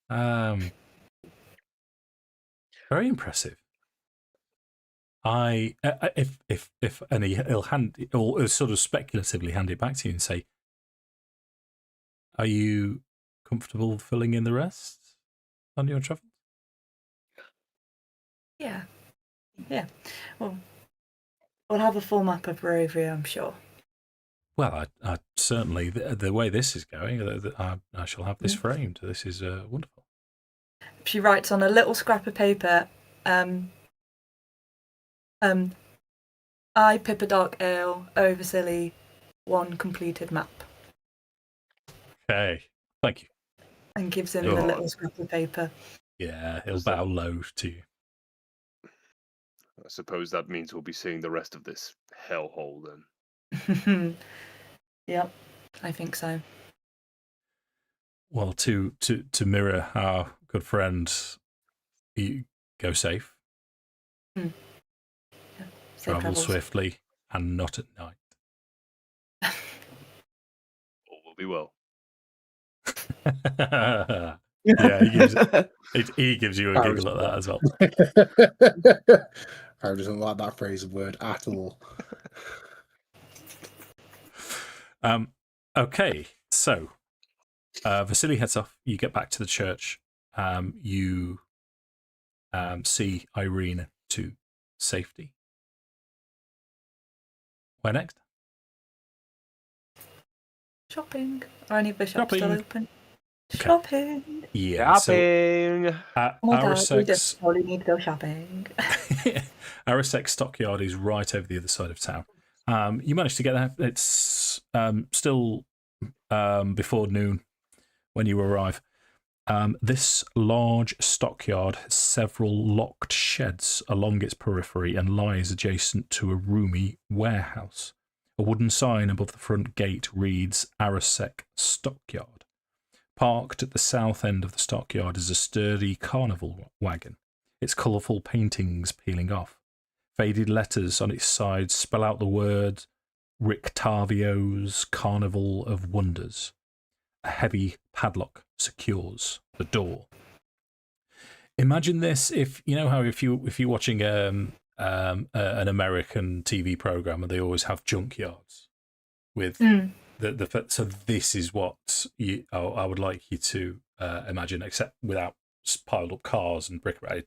Very impressive. He'll sort of speculatively hand it back to you and say, "Are you comfortable filling in the rest on your travels?" Yeah. Well, we'll have a full map of Barovia, I'm sure. Well, I certainly, the way this is going, I shall have this framed. This is wonderful. She writes on a little scrap of paper, I, Pippa Darkale, O Vasily, 1 completed map. Okay, thank you. And gives him the little scrap of paper. Yeah, he'll bow low to you. I suppose that means we'll be seeing the rest of this hellhole then. Yep, I think so. Well, to mirror our good friend, you go safe. Yeah. Travel swiftly and not at night. All will be well. Yeah, he gives you a giggle at that as well. Harry doesn't like that phrase of word at all. Okay, so Vasily heads off. You get back to the church. You see Irene to safety. Where next? Shopping. Are any of the shops still Shopping. open? Okay. Shopping. Yeah. Shopping. So, Oh my god, we Arasex's just probably need to go shopping. Arasek stockyard is right over the other side of town. You managed to get there. It's still before noon when you arrive. This large stockyard has several locked sheds along its periphery and lies adjacent to a roomy warehouse. A wooden sign above the front gate reads Arasek Stockyard. Parked at the south end of the stockyard is a sturdy carnival wagon, its colourful paintings peeling off. Faded letters on its sides spell out the word Rictavio's Carnival of Wonders. A heavy padlock secures the door. Imagine this if you know how if you're watching an American TV program and they always have junkyards with so this is what I would like you to imagine, except without piled up cars and bric-a-brac.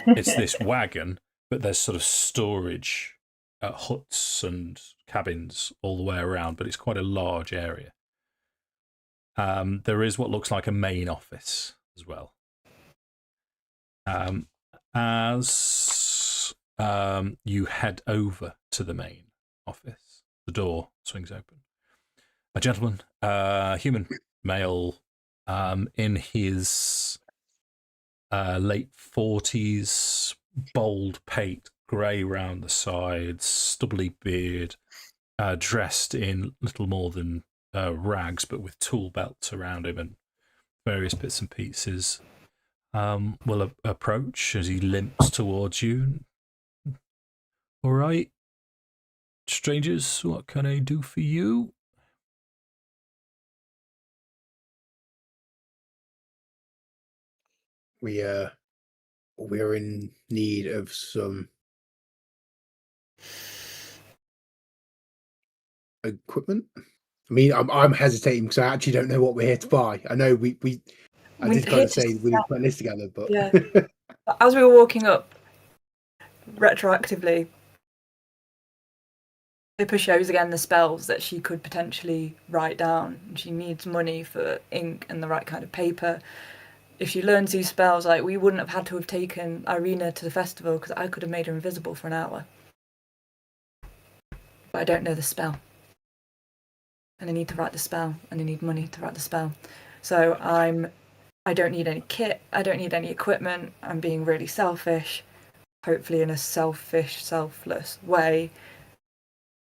It's this wagon, but there's sort of storage huts and cabins all the way around, but it's quite a large area. There is what looks like a main office as well. As you head over to the main office, the door swings open. A gentleman, human, male, in his late 40s, bald pate, grey round the sides, stubbly beard, dressed in little more than rags, but with tool belts around him and various bits and pieces, will approach as he limps towards you. All right, strangers, what can I do for you? We're in need of some equipment. I mean, I'm hesitating because I actually don't know what we're here to buy. I know I did kind of say we were putting this together, but yeah. As we were walking up, retroactively, Pippa shows again the spells that she could potentially write down. She needs money for ink and the right kind of paper. If she learns these spells, like, we wouldn't have had to have taken Irina to the festival because I could have made her invisible for an hour. But I don't know the spell. And I need to write the spell, and I need money to write the spell. So I don't need any kit, I don't need any equipment, I'm being really selfish, hopefully in a selfish, selfless way.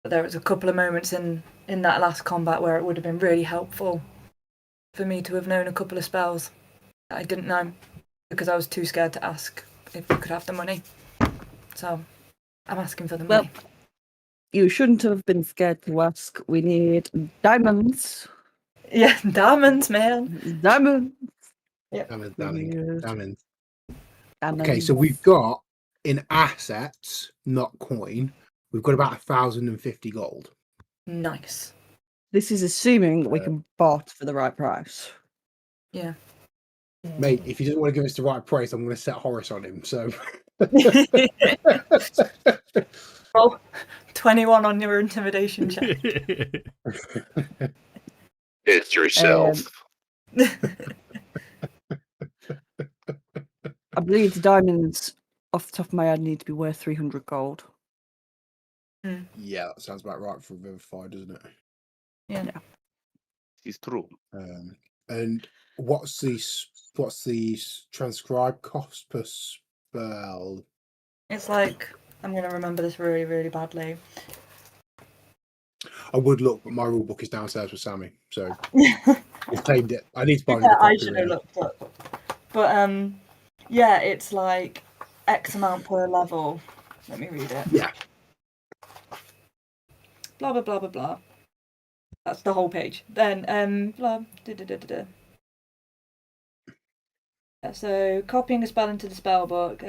But there was a couple of moments in that last combat where it would have been really helpful for me to have known a couple of spells that I didn't know because I was too scared to ask if we could have the money. So I'm asking for the money. Well, you shouldn't have been scared to ask. We need diamonds. Yeah, diamonds, man. Diamonds. Yeah. Diamonds. Okay, so we've got in assets, not coin, we've got about 1,050 gold. Nice. This is assuming that we can bot for the right price. Yeah. Mate, if he doesn't want to give us the right price, I'm going to set Horace on him. So, roll 21 on your intimidation check. It's yourself. I believe the diamonds, off the top of my head, need to be worth 300 gold. Yeah, that sounds about right for a Vivify, doesn't it? Yeah. It's true. And what's the transcribe cost per spell? It's like, I'm going to remember this really, really badly. I would look, but my rule book is downstairs with Sammi, so we've tamed it. I need to buy Yeah, another copy. I should have looked up. But yeah, it's like X amount per level. Let me read it. Yeah. Blah blah blah blah blah. That's the whole page. Then blah So copying a spell into the spell book.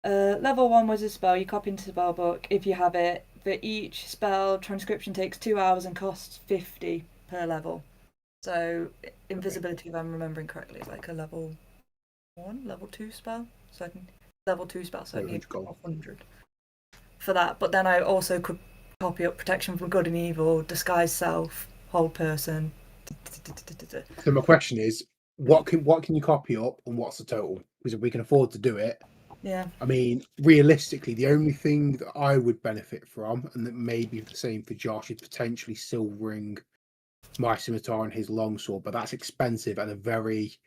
Level 1 was a spell you copy into the spell book if you have it. For each spell, transcription takes 2 hours and costs 50 per level. So invisibility, if I'm remembering correctly, is like a level 1, level 2 spell. So I can level 2 spell, so I need 100 for that. But then I also could copy up protection from good and evil, disguise self, hold person. So my question is, what can you copy up, and what's the total? Because if we can afford to do it, Yeah. I mean, realistically, the only thing that I would benefit from, and that may be the same for Josh, is potentially silvering my scimitar and his longsword, but that's expensive and a very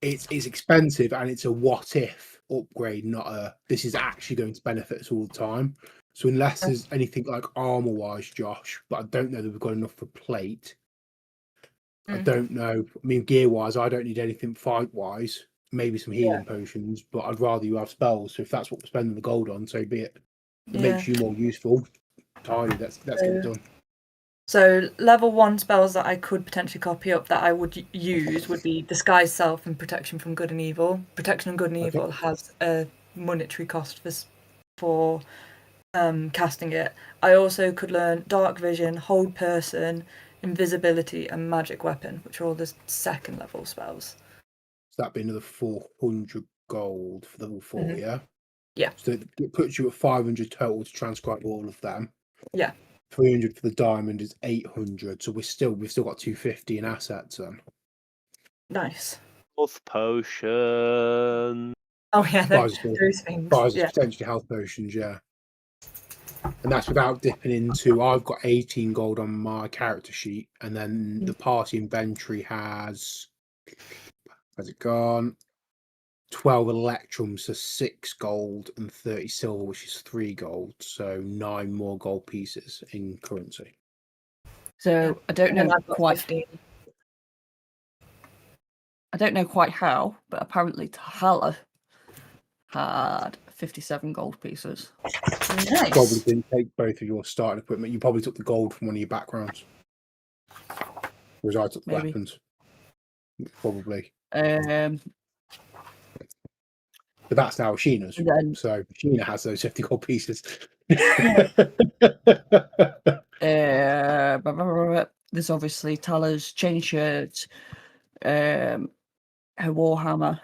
it's expensive, and it's a what if upgrade, not a this is actually going to benefit us all the time. So unless there's anything like armor wise, Josh, but I don't know that we've got enough for plate. I don't know. I mean, gear wise, I don't need anything fight wise. Maybe some healing potions, but I'd rather you have spells. So if that's what we're spending the gold on, so be it. It makes you more useful. Tidy. Let's get it done. So level 1 spells that I could potentially copy up that I would use would be Disguise Self and Protection from Good and Evil. Protection from Good and Evil has a monetary cost for casting it. I also could learn Dark Vision, Hold Person, Invisibility, and Magic Weapon, which are all the 2nd level spells. So that'd be another 400 gold for the all 4, yeah? Yeah. So it puts you at 500 total to transcribe all of them. Yeah. 300 for the diamond is 800. So we've still got 250 in assets then. Nice. Health potion. Oh yeah, those things. Potentially health potions, yeah. And that's without dipping into. I've got 18 gold on my character sheet, and then the party inventory has it gone? 12 electrums, so 6 gold and 30 silver, which is 3 gold, so 9 more gold pieces in currency. So I don't know quite. I don't know quite how, but apparently Tahala had 57 gold pieces. Nice. Probably didn't take both of your starting equipment. You probably took the gold from one of your backgrounds. Whereas I took the weapons. Probably. But that's now Ashina's. So Ashina has those 50 gold pieces. There's obviously Tala's chain shirt, her warhammer.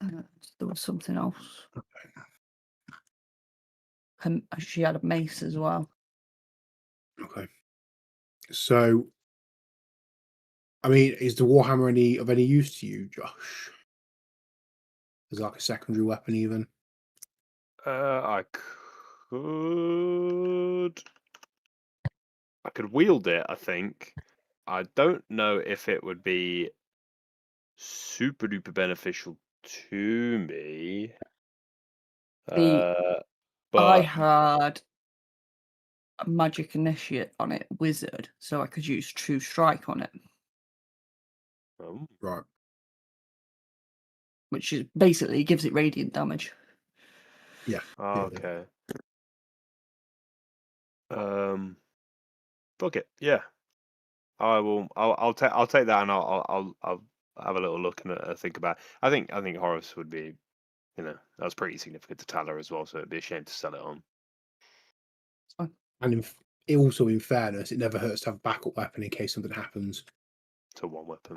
There was something else. She had a mace as well. Okay. So, I mean, is the warhammer of any use to you, Josh? As like a secondary weapon, even? I could wield it, I think. I don't know if it would be super duper beneficial to me. But I had a magic initiate on it, wizard, so I could use true strike on it. Right. Which is basically gives it radiant damage. Yeah. Okay. Fuck it. Yeah. I will. I'll take that, and I'll have a little look and think about it. I think Horace would be, that's pretty significant to Tala as well. So it'd be a shame to sell it on. And also, in fairness, it never hurts to have a backup weapon in case something happens. To one weapon.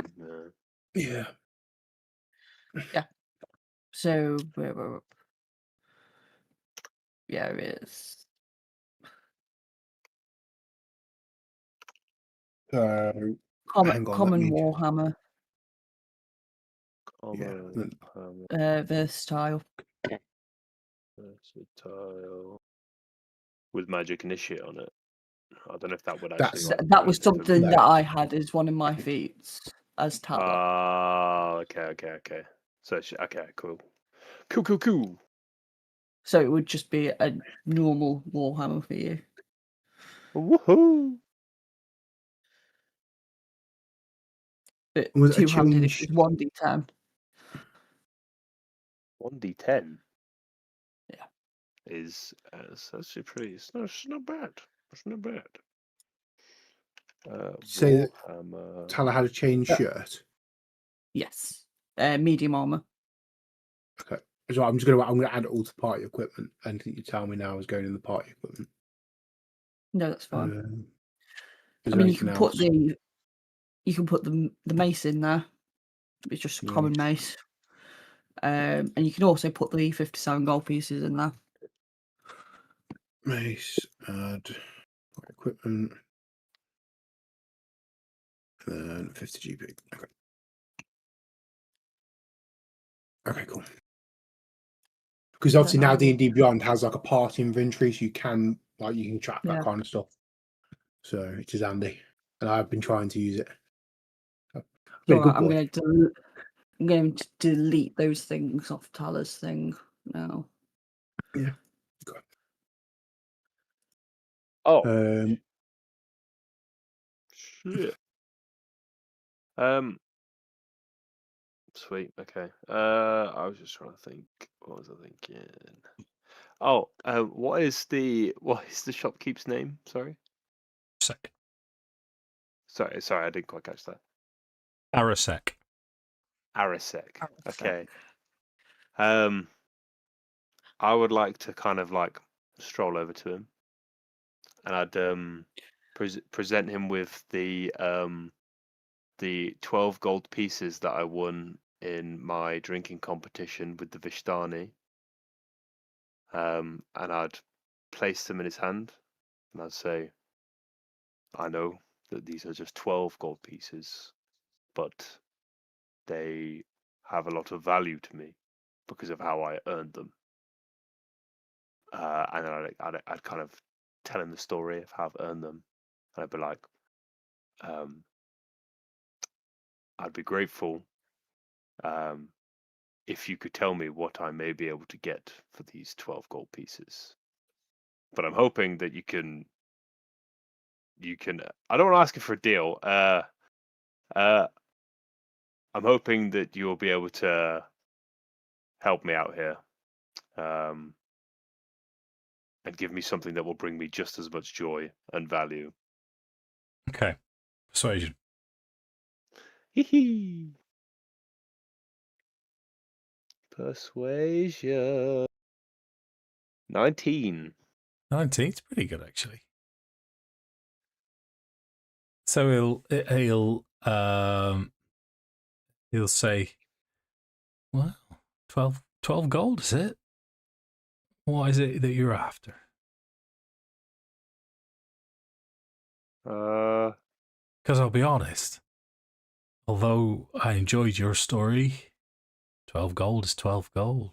Yeah. Yeah. So yeah, it is. Common warhammer. Versatile. Versatile. With magic initiate on it. I don't know if that would actually. That was something that I had as one of my feats as Tala. Okay. So okay, cool. So it would just be a normal warhammer for you. Woohoo! But two-handed is 1d10. 1d10. Yeah. Is actually pretty. It's not bad. It's not bad. Say that Tala had a chain shirt. Yes. Medium armor. Okay. So I'm gonna add it all to party equipment. Anything you tell me now is going in the party equipment. No, that's fine. I mean, you can put the you can put the mace in there. It's just a common mace. And you can also put the 57 gold pieces in there. Mace, add equipment, and then 50 GP. Okay. Okay, cool. Because obviously now D&D Beyond has like a party inventory, so you can track that kind of stuff. So it is handy, and I've been trying to use it. I'm going to delete those things off Tala's thing now. Yeah. Okay. Oh. Shit. Sweet. Okay. I was just trying to think. What was I thinking? Oh. What is the shopkeep's name? Sorry. Sec. Sorry. I didn't quite catch that. Arasek. Arasek. Okay. I would like to kind of like stroll over to him, and I'd present him with the 12 gold pieces that I won in my drinking competition with the Vishtani. And I'd place them in his hand, and I'd say, I know that these are just 12 gold pieces, but they have a lot of value to me because of how I earned them. And then I'd kind of tell him the story of how I've earned them. And I'd be like, I'd be grateful if you could tell me what I may be able to get for these 12 gold pieces. But I'm hoping that you can. I don't want to ask you for a deal. I'm hoping that you'll be able to help me out here, and give me something that will bring me just as much joy and value. Okay. Persuasion. Hee. Persuasion. 19. 19's pretty good, actually. So he'll say, well, 12 gold, is it? What is it that you're after? Because I'll be honest, although I enjoyed your story, 12 gold is 12 gold.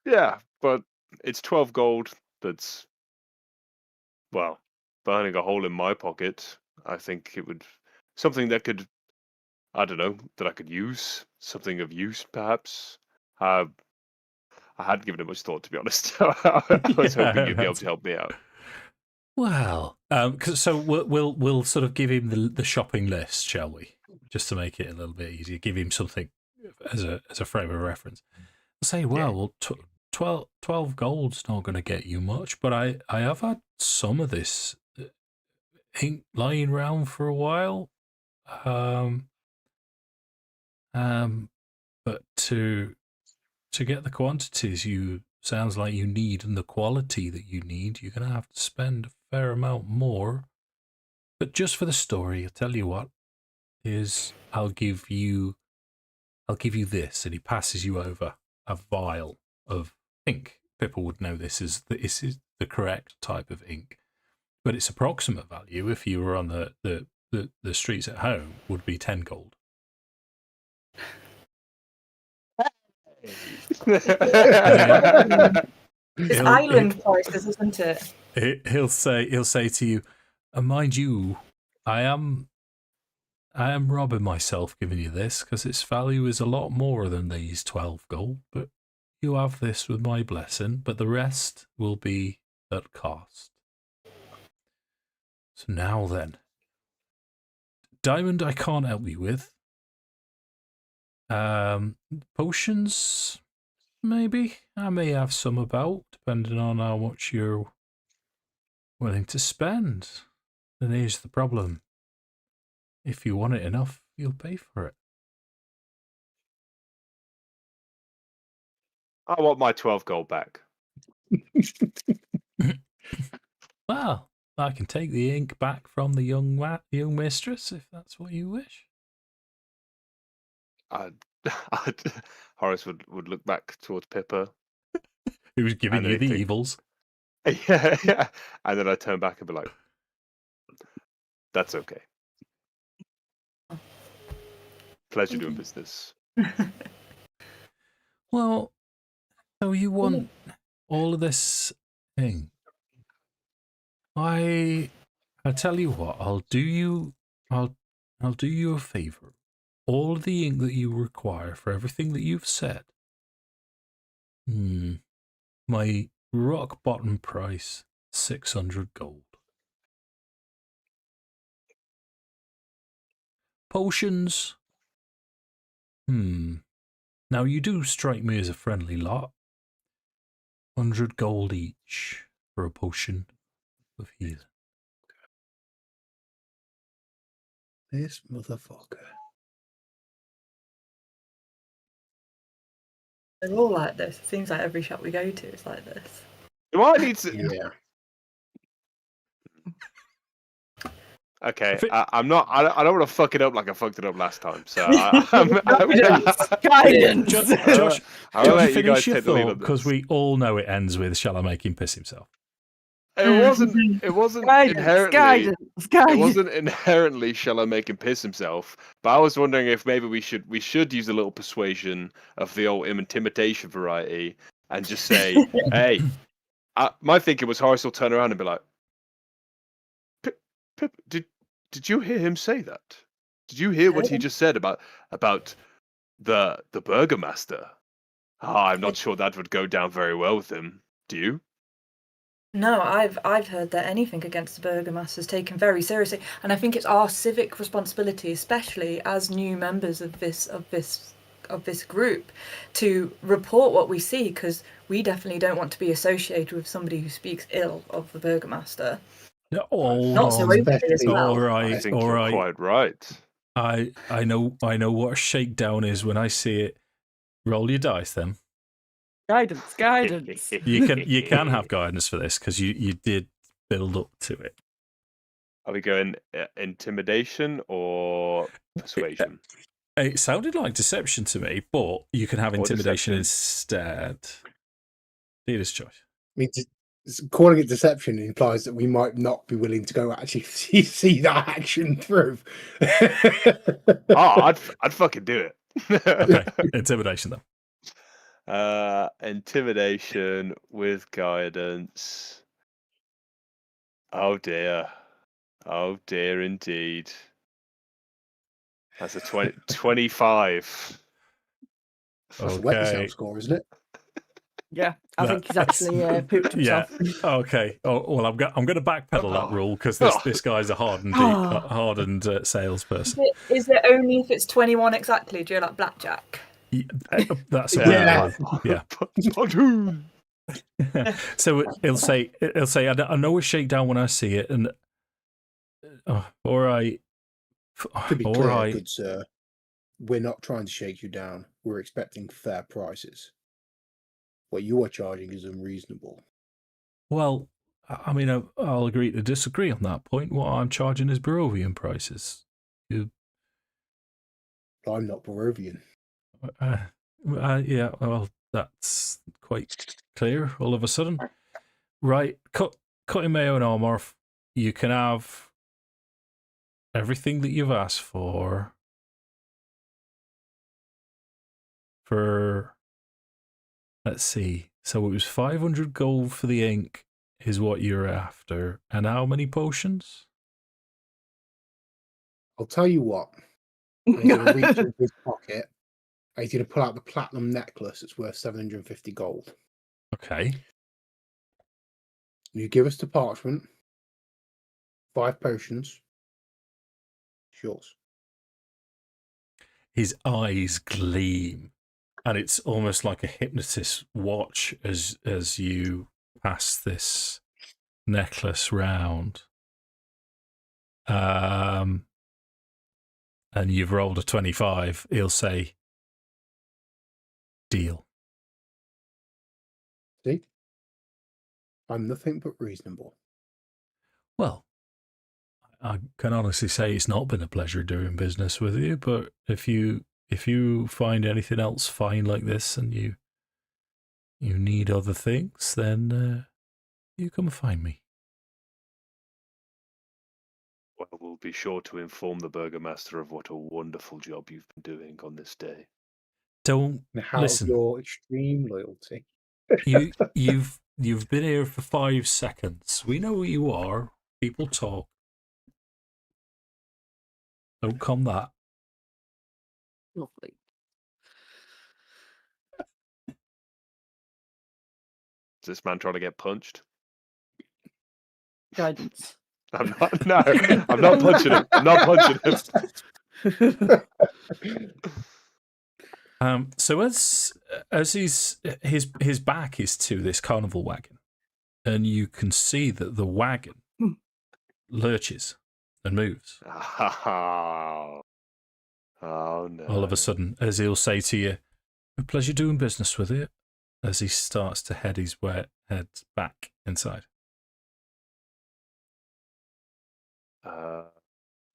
Yeah, but it's 12 gold that's, well, burning a hole in my pocket. I think it would, something that could, I don't know, that I could use, something of use, perhaps. I hadn't given it much thought, to be honest. I was hoping you'd be able to help me out. Well, so we'll sort of give him the shopping list, shall we? Just to make it a little bit easier, give him something as a frame of reference. I'll say, well, 12 gold's not going to get you much, but I have had some of this ink lying around for a while. But to get the quantities sounds like you need and the quality that you need, you're going to have to spend a fair amount more. But just for the story, I'll tell you what, I'll give you this, and he passes you over a vial of ink. Pippa would know this is the correct type of ink, but its approximate value, if you were on the streets at home, would be 10 gold. It's island prices, isn't it? He'll say to you, mind you, I am robbing myself giving you this because its value is a lot more than these 12 gold, but you have this with my blessing, but the rest will be at cost. So now then, diamond I can't help you with. Potions, maybe I may have some about, depending on how much you're willing to spend. And here's the problem: if you want it enough, you'll pay for it. I want my 12 gold back. Well, I can take the ink back from the young mistress if that's what you wish. Horace would look back towards Pippa. Who's giving And you then the he'd think- evils? Yeah. And then I turn back and be like, "That's okay. Pleasure doing business." Well, so you want all of this thing? I tell you what, I'll do you a favor. All the ink that you require for everything that you've said. My rock bottom price, 600 gold. Potions. Now you do strike me as a friendly lot. 100 gold each for a potion of healing. This motherfucker. They're all like this. It seems like every shop we go to is like this. You might need to. Yeah. Okay, I'm not. I don't want to fuck it up like I fucked it up last time. So Guidance. Josh, I'll let you finish guys your take the lead thought on because this. we all know it ends with "Shall I make him piss himself?" It wasn't inherently. Guidance. It wasn't inherently shall I make him piss himself, but I was wondering if maybe we should use a little persuasion of the old intimidation variety and just say, "Hey," my thinking was Horace will turn around and be like, "Pip, did you hear him say that? Did you hear what he just said about the burgomaster? I'm not sure that would go down very well with him. Do you?" No, I've heard that anything against the burgomaster is taken very seriously, and I think it's our civic responsibility, especially as new members of this group, to report what we see, because we definitely don't want to be associated with somebody who speaks ill of the burgomaster. Not so openly as well. All right, I think you're quite right. I know what a shakedown is when I see it. Roll your dice, then. Guidance. You can have guidance for this because you did build up to it. Are we going intimidation or persuasion? It sounded like deception to me, but you can have intimidation instead. Leader's choice. I mean, calling it deception implies that we might not be willing to go actually see that action through. I'd fucking do it. Okay, intimidation then. Intimidation with guidance. Oh dear indeed. That's a 25. That's a wet yourself score, isn't it? Yeah, I think he's actually pooped himself. Yeah. Okay. Oh well, I'm going to backpedal that rule because this guy's a hardened salesperson. Is it only if it's 21 exactly? Do you like blackjack? That's Yeah. Yeah. So he'll say, I know a shakedown when I see it, and all right. To be All clear, right. good sir, we're not trying to shake you down. We're expecting fair prices. What you are charging is unreasonable. Well, I mean, I'll agree to disagree on that point. What I'm charging is Barovian prices. I'm not Barovian. Yeah, well, that's quite clear all of a sudden. Right, cutting my own arm off. You can have everything that you've asked for let's see. So it was 500 gold for the ink is what you're after. And how many potions? I'll tell you what. He's going to reach into his pocket. He's going to pull out the platinum necklace that's worth 750 gold. Okay. You give us the parchment. 5 potions. It's yours. His eyes gleam, and it's almost like a hypnotist watch as you pass this necklace round. And you've rolled a 25. He'll say, "Deal." See? I'm nothing but reasonable. Well, I can honestly say it's not been a pleasure doing business with you, but if you find anything else fine like this and you need other things, then you come find me. Well, we'll be sure to inform the Burgomaster of what a wonderful job you've been doing on this day. Don't How's listen. your extreme loyalty? You've been here for 5 seconds. We know who you are. People talk. Don't come that. Lovely. Is this man trying to get punched? Guidance. I'm not. No, I'm not punching him. I'm not punching him. So as his back is to this carnival wagon, and you can see that the wagon lurches and moves. Oh no! All of a sudden, as he'll say to you, "A pleasure doing business with you," as he starts to head back inside.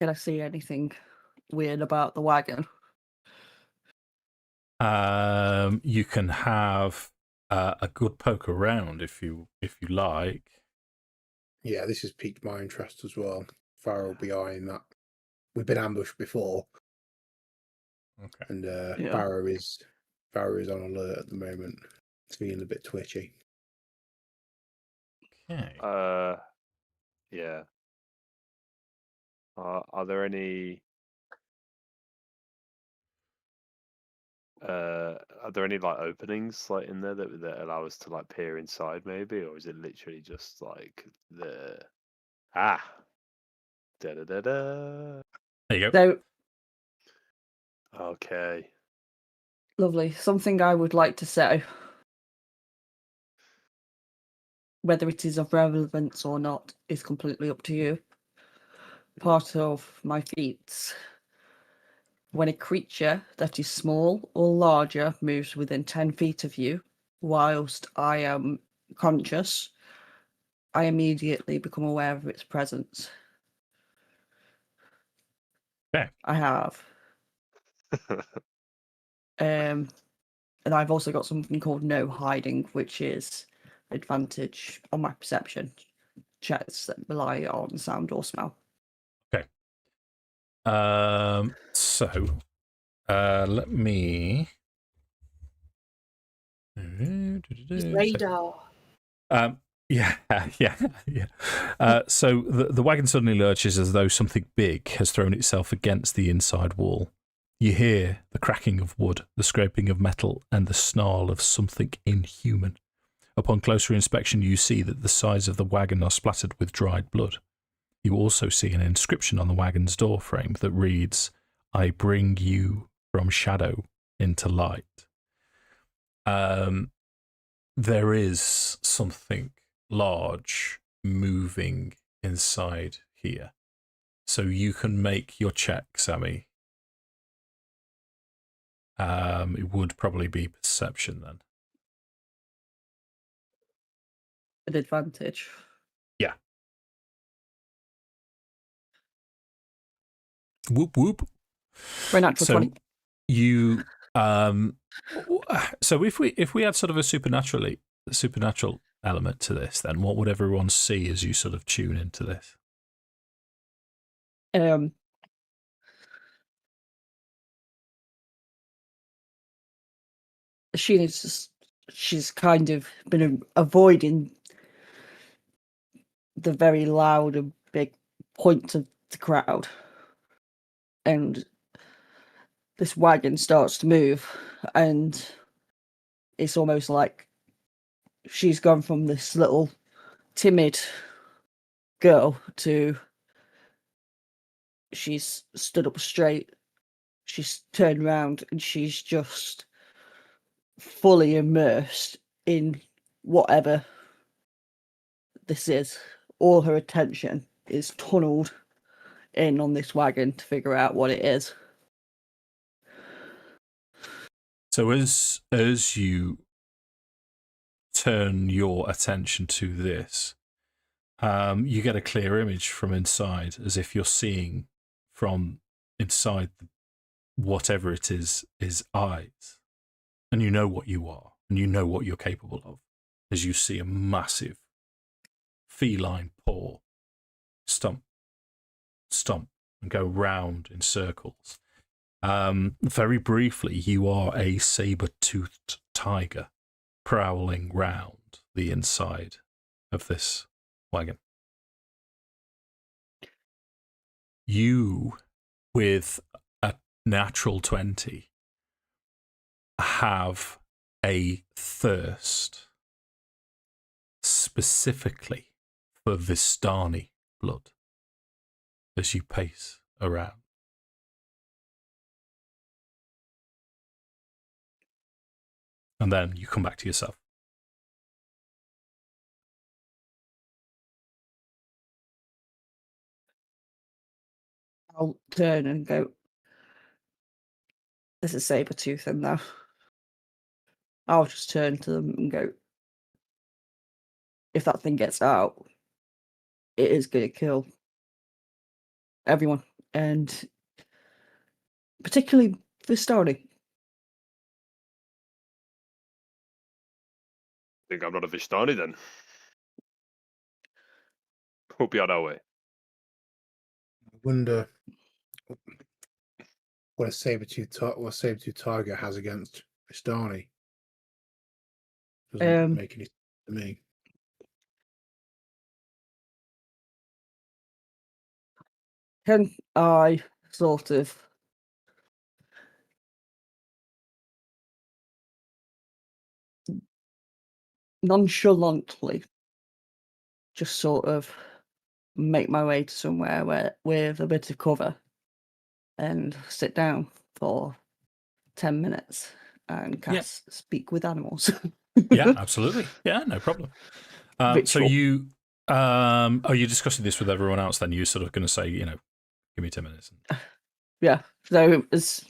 Can I see anything weird about the wagon? You can have a good poke around if you like. Yeah, this has piqued my interest as well. Farrell behind that. We've been ambushed before. Okay. And Farrow is on alert at the moment. It's feeling a bit twitchy. Okay. Yeah. Are there any like openings like in there that allow us to like peer inside maybe, or is it literally just like the da da da da? There you go. So Okay. lovely. Something I would like to say, whether it is of relevance or not, is completely up to you. Part of my feats. When a creature that is small or larger moves within 10 feet of you, whilst I am conscious, I immediately become aware of its presence. Okay. I have. And I've also got something called no hiding, which is advantage on my perception checks that rely on sound or smell. Okay. So let me. Radar. Yeah. So the wagon suddenly lurches as though something big has thrown itself against the inside wall. You hear the cracking of wood, the scraping of metal, and the snarl of something inhuman. Upon closer inspection, you see that the sides of the wagon are splattered with dried blood. You also see an inscription on the wagon's door frame that reads, "I bring you from shadow into light." There is something large moving inside here. So you can make your check, Sammi. It would probably be perception then. An advantage. Yeah. Whoop whoop. For a natural 20. You so if we had sort of a supernatural element to this, then what would everyone see as you sort of tune into this? She's kind of been avoiding the very loud and big points of the crowd, and this wagon starts to move, and it's almost like she's gone from this little timid girl to she's stood up straight, she's turned around, and she's just fully immersed in whatever this is. All her attention is tunneled in on this wagon to figure out what it is. So as you turn your attention to this, you get a clear image from inside, as if you're seeing from inside whatever it is eyes, and you know what you are, and you know what you're capable of, as you see a massive feline paw stomp, and go round in circles. Very briefly, you are a saber-toothed tiger prowling round the inside of this wagon. You, with a natural 20, have a thirst specifically for Vistani blood as you pace around. And then you come back to yourself. I'll turn and go, there's a saber-tooth in there. I'll just turn to them and go, if that thing gets out, it is going to kill everyone, and particularly Vistani. Think I'm not a Vistani then. Hope you're on our way. I wonder what a saber-tooth tiger has against Vistani. Doesn't make any sense to me. Can I sort of nonchalantly just sort of make my way to somewhere where with a bit of cover and sit down for 10 minutes and cast Speak with Animals? Yeah, absolutely. Yeah, no problem. So you are you discussing this with everyone else then? You're sort of going to say, give me 10 minutes. Yeah. So as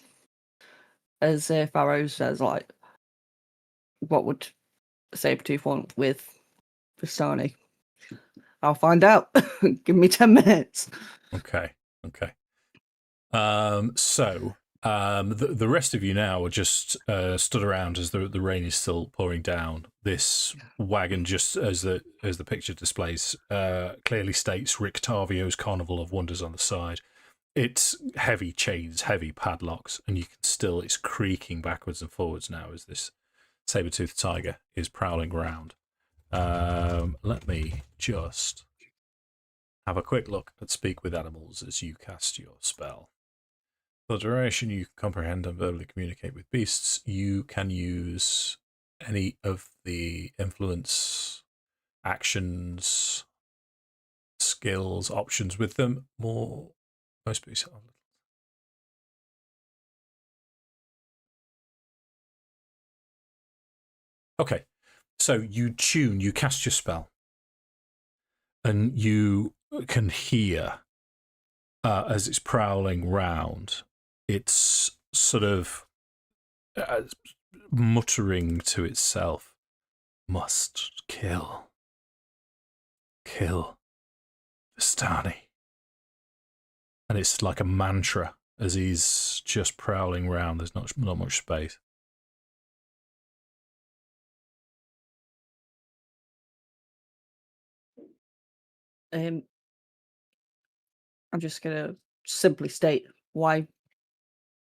Farrow says, like, what would Sabertooth want with Vistani? I'll find out. Give me 10 minutes. Okay. So the rest of you now are just stood around as the rain is still pouring down. This wagon, just as the picture displays, clearly states Rictavio's Carnival of Wonders on the side. It's heavy chains, heavy padlocks, and you can still, it's creaking backwards and forwards now as this saber-toothed tiger is prowling around. Let me just have a quick look at Speak with Animals as you cast your spell. For the duration you comprehend and verbally communicate with beasts, you can use any of the influence, actions, skills, options with them. Most beasts. Okay, so you cast your spell, and you can hear as it's prowling round, it's sort of muttering to itself, must kill Vistani. And it's like a mantra as he's just prowling around. There's not much space. I'm just going to simply state why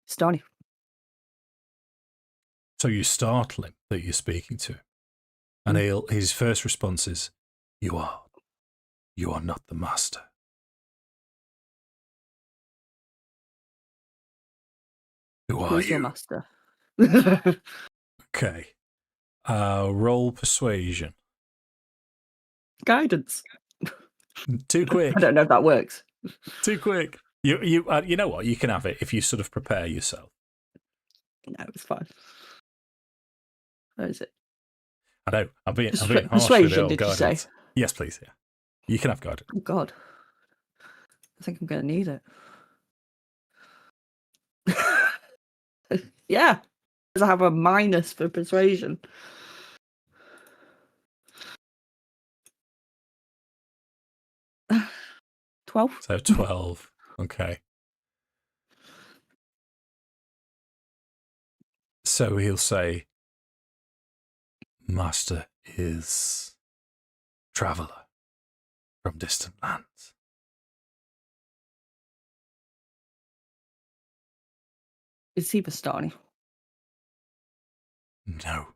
Vistani. So you startle him that you're speaking to him. And his first response is, You are not the master. Who are Who's you? your master? Okay. Roll persuasion. Guidance. Too quick. I don't know if that works. Too quick. You know what? You can have it if you sort of prepare yourself. No, it's fine. Where is it? I know. I'm being harsh with persuasion, it. did you say? Yes, please. Yeah. You can have guidance. Oh, God. I think I'm going to need it. Yeah. Because I have a minus for persuasion. 12. So 12. Okay. So he'll say, Master is traveller from distant lands. Is he Vistani? No.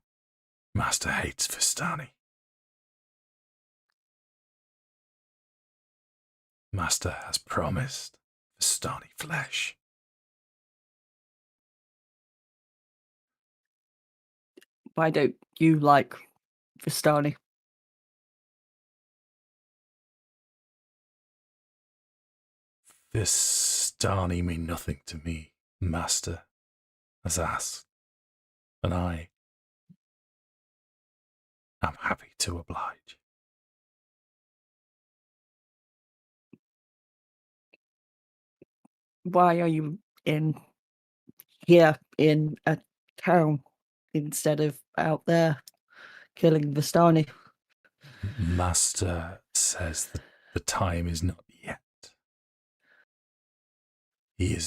Master hates Vistani. Master has promised Vistani flesh. Why don't you like Vistani? Vistani mean nothing to me, Master has asked, and I am happy to oblige. Why are you here in a town instead of out there killing Vistani? Master says that the time is not yet. He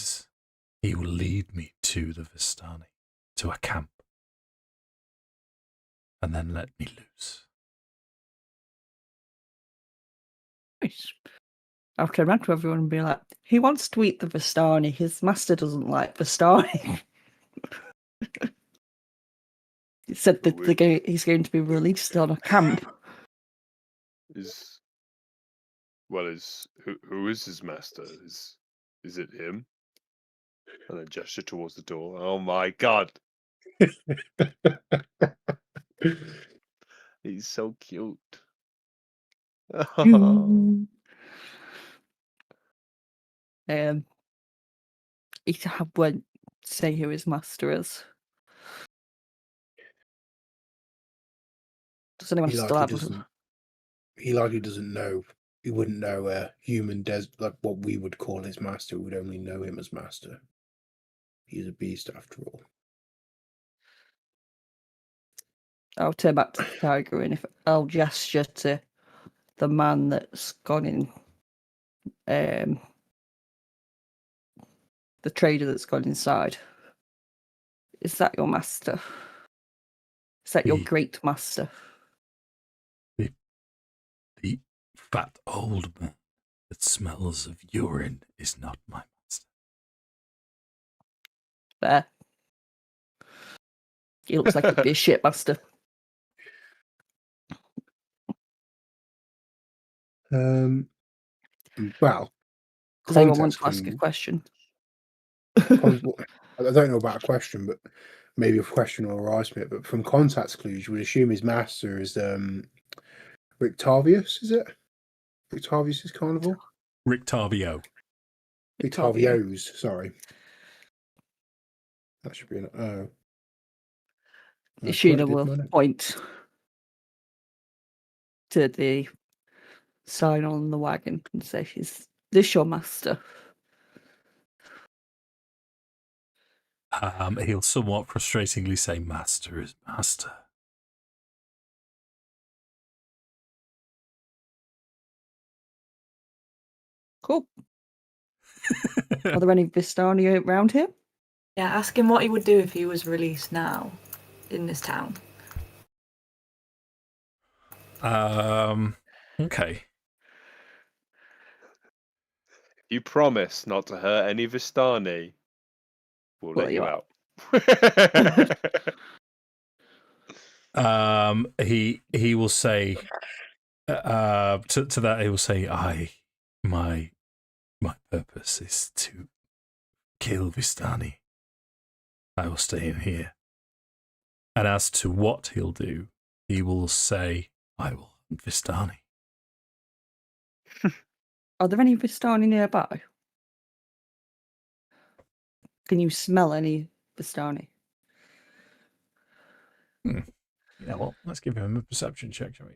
will lead me to the Vistani, to a camp, and then let me loose. Nice. I'll turn around to everyone and be like, he wants to eat the Vistani. His master doesn't like Vistani. He said that he's going to be released on a camp. Who is his master? Is it him? And then gesture towards the door. Oh my god. He's so cute. He won't say who his master is. Does anyone still have him? He likely doesn't know. He wouldn't know a human like what we would call his master. We would only know him as master. He's a beast after all. I'll turn back to the tiger and I'll gesture to the man that's gone in, the trader that's gone inside. Is that your master? Is that your great master? The fat old man that smells of urine is not my master. There. He looks like he'd be a shit master. Well, does anyone want to ask a question? I don't know about a question, but maybe a question will arise me. But from context clues, you would assume his master is Rictavius, is it? Rictavius' carnival? Rictavio. Rictavio's, sorry. That should be an O. Ashina will point to the sign on the wagon and say, is this your master? He'll somewhat frustratingly say, master is master. Cool. Are there any Vistani around here? Yeah, ask him what he would do if he was released now in this town. Okay. You promise not to hurt any Vistani. We'll let you out. He will say to that he will say, my purpose is to kill Vistani. I will stay in here. And as to what he'll do, he will say, I will hunt Vistani. Are there any Vistani nearby? Can you smell any Vistani? Yeah, well, let's give him a perception check, shall we?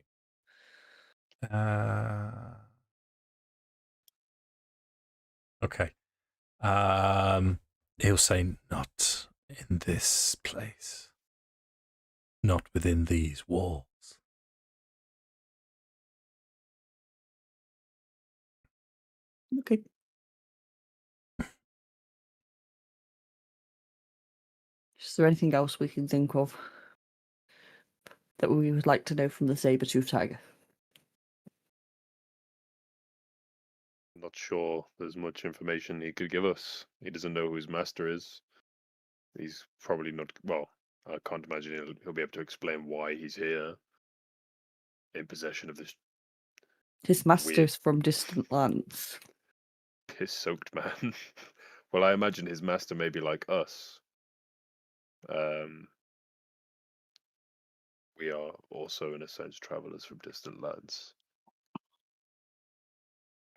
Okay. He'll say, not in this place. Not within these walls. Okay. Is there anything else we can think of that we would like to know from the saber-toothed tiger? I'm not sure there's much information he could give us. He doesn't know who his master is. He's probably not. Well, I can't imagine he'll be able to explain why he's here in possession of this His master's from distant lands. piss-soaked man. Well, I imagine his master may be like us. We are also, in a sense, travelers from distant lands.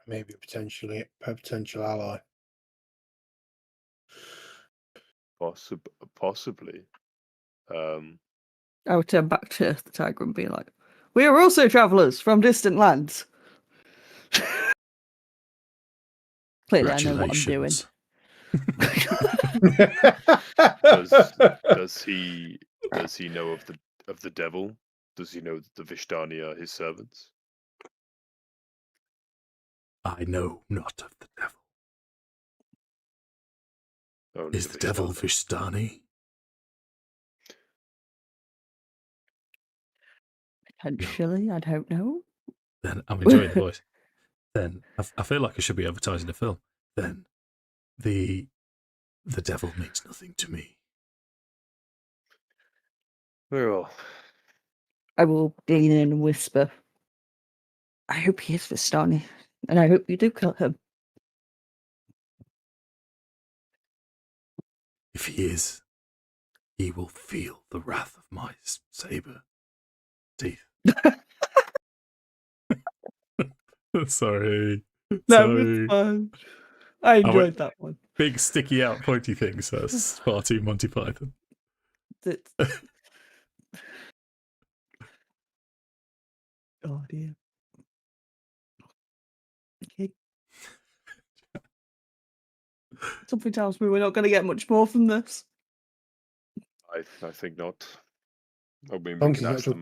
Maybe potentially a potential ally. Possibly. I would turn back to the tiger and be like, "We are also travellers from distant lands." Clearly, I know what I'm doing. Does he know of the devil? Does he know that the Vishtani are his servants? I know not of the devil. Only Is the devil Vishtani? Potentially, I don't know. Then I'm enjoying the voice. Then I feel like I should be advertising a film. Then the devil means nothing to me. Very well. I will lean in and whisper, "I hope he is Vistani, and I hope you do kill him." If he is, he will feel the wrath of my saber teeth. Sorry. No, it's fine. I enjoyed that one. Big sticky out pointy things. That's far too Monty Python. Oh dear. Okay. Something tells me we're not going to get much more from this. I think not. I mean, Long we as could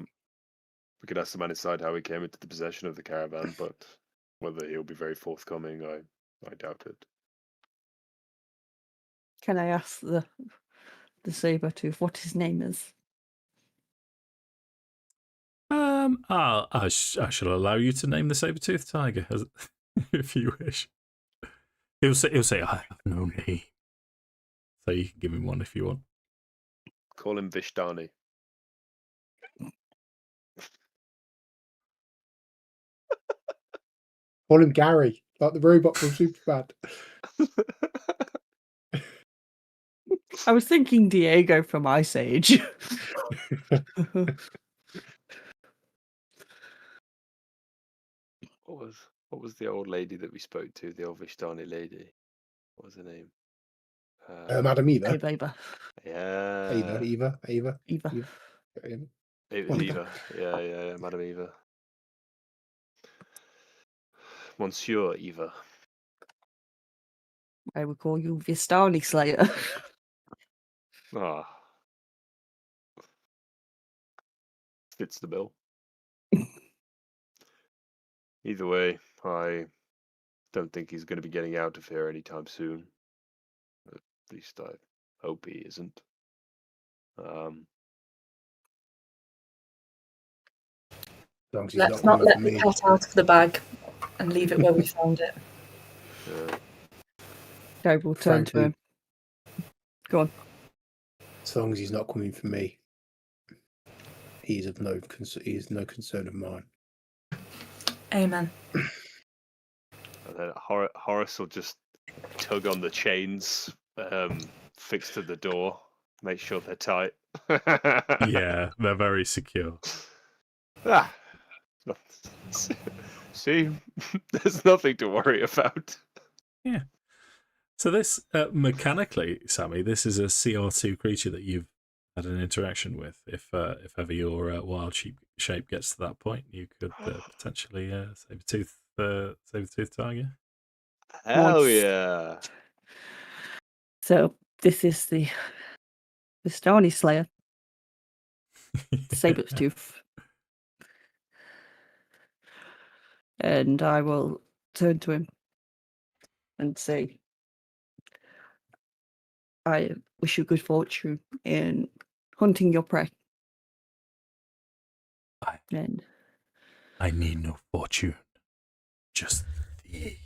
you ask the man inside how he came into the possession of the caravan, but whether he'll be very forthcoming, I doubt it. Can I ask the saber-tooth what his name is? I shall allow you to name the saber-toothed tiger, if you wish. He'll say, "I have no name." So you can give him one if you want. Call him Vishtani. Call him Gary, like the robot from Superbad. I was thinking Diego from Ice Age. What was the old lady that we spoke to? The old Vishtani lady. What was her name? Madam Eva. Eva. Yeah. Eva. It was Eva. Yeah, Madam Eva. Monsieur Eva. I would call you Vistani Slayer. Ah. Fits the bill. Either way, I don't think he's going to be getting out of here anytime soon. At least I hope he isn't. Let's not let the cat out of the bag and leave it where we found it. I will turn to him. Go on. As long as he's not coming for me, he is no concern of mine. Amen. And then Horace will just tug on the chains fixed to the door, make sure they're tight. Yeah, they're very secure. See, there's nothing to worry about. Yeah. So this, mechanically, Sammi, this is a CR2 creature that you've had an interaction with. If ever your wild shape gets to that point, you could potentially saber-tooth tiger. Hell yeah! So this is the Stony Slayer, saber-tooth, and I will turn to him. and say, I wish you good fortune in hunting your prey. And I need no fortune, just these.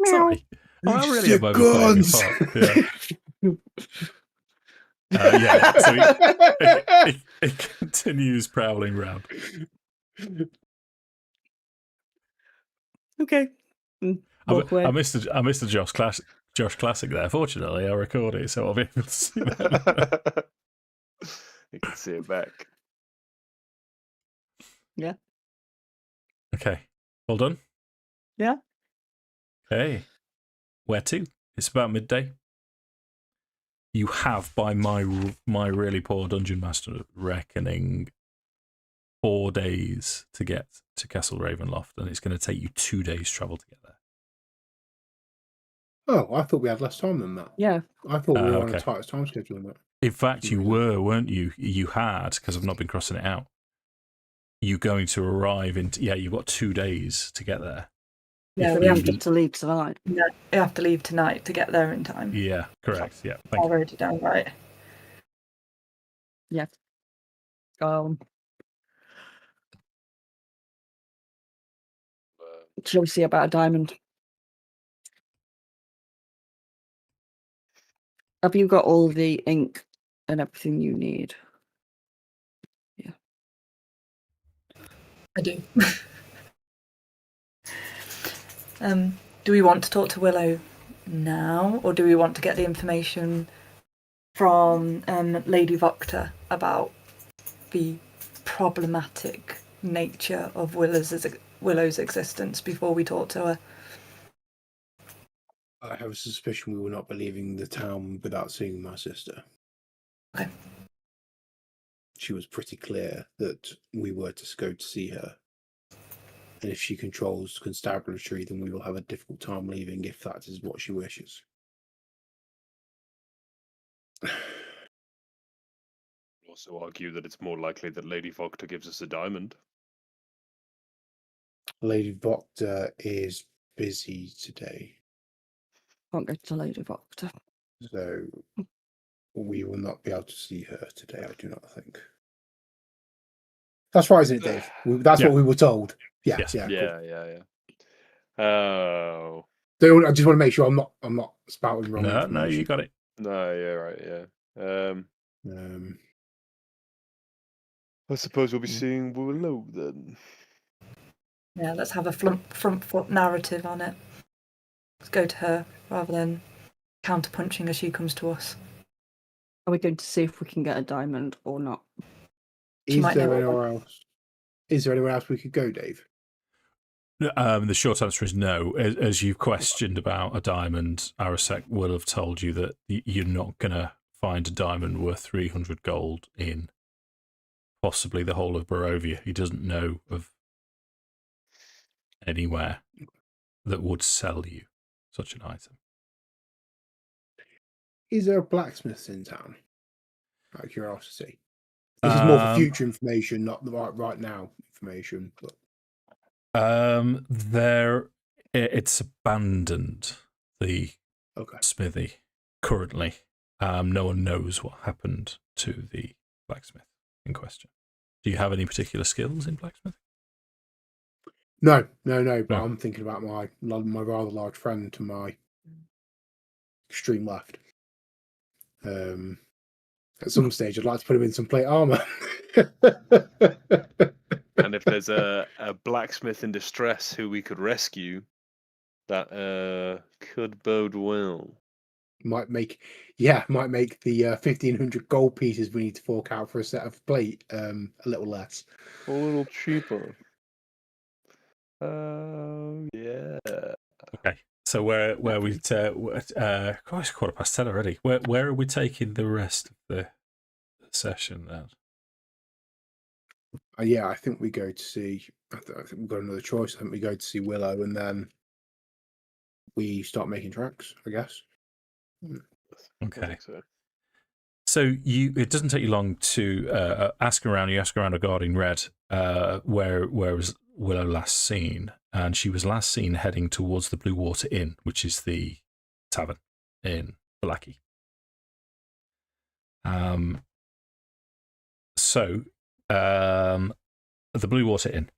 Sorry, I'm really at my playing a part. Yeah. So it continues prowling round. Okay. I missed a Josh Classic there. Fortunately, I record it, so I'll be able to see that. You can see it back. Yeah. Okay. Well done. Yeah. Okay. Where to? It's about midday. You have, by my really poor dungeon master reckoning, 4 days to get to Castle Ravenloft, and it's going to take you 2 days travel to get there. Oh, I thought we had less time than that. Yeah. I thought we were on okay. a tight time schedule than that. In fact, you were, weren't you? You had, because I've not been crossing it out. You going to arrive in? Yeah, you've got 2 days to get there. Yeah, we have to leave tonight. Yeah, we have to leave tonight to get there in time. Yeah, correct. Yeah, I wrote it down right. Yeah. Shall we see about a diamond? Have you got all the ink and everything you need? Yeah. I do. Do we want to talk to Willow now, or do we want to get the information from Lady Voctor about the problematic nature of Willow's existence before we talk to her? I have a suspicion we will not be leaving the town without seeing my sister. Okay. She was pretty clear that we were to go to see her. And if she controls constabulary, then we will have a difficult time leaving if that is what she wishes. Also argue that it's more likely that Lady Voctor gives us a diamond. Lady Voctor is busy today. Can't go to Lady Voctor. So we will not be able to see her today, I do not think. That's right, isn't it, Dave? That's what we were told. Yeah, yes. yeah. Yeah. Oh. So I just want to make sure I'm not spouting wrong information. No, you got it. No, yeah, right, yeah. I suppose we'll be seeing Willow then. Yeah, let's have a front foot narrative on it. Let's go to her rather than counterpunching as she comes to us. Are we going to see if we can get a diamond or not? Is there anywhere else? Is there anywhere else we could go, Dave? The short answer is no. As you've questioned about a diamond, Arasek will have told you that you're not going to find a diamond worth 300 gold in possibly the whole of Barovia. He doesn't know of anywhere that would sell you such an item. Is there a blacksmith in town? Out of curiosity. This is more for future information, not the right now information. But... it's abandoned, the smithy currently. No one knows what happened to the blacksmith in question. Do you have any particular skills in blacksmithing? No. But I'm thinking about my rather large friend to my extreme left. At some stage, I'd like to put him in some plate armor. And if there's a blacksmith in distress who we could rescue, that could bode well. Might make the 1,500 gold pieces we need to fork out for a set of plate a little less. A little cheaper. Yeah. Okay. So where we it's 10:15 already. Where are we taking the rest of the session then? Yeah, I think we go to see. I think we've got another choice. I think we go to see Willow, and then we start making tracks, I guess. Okay. So it doesn't take you long to ask around. You ask around regarding Red. Where was Willow last seen? and she was last seen heading towards the Blue Water Inn, which is the tavern in Blackey. The Blue Water Inn.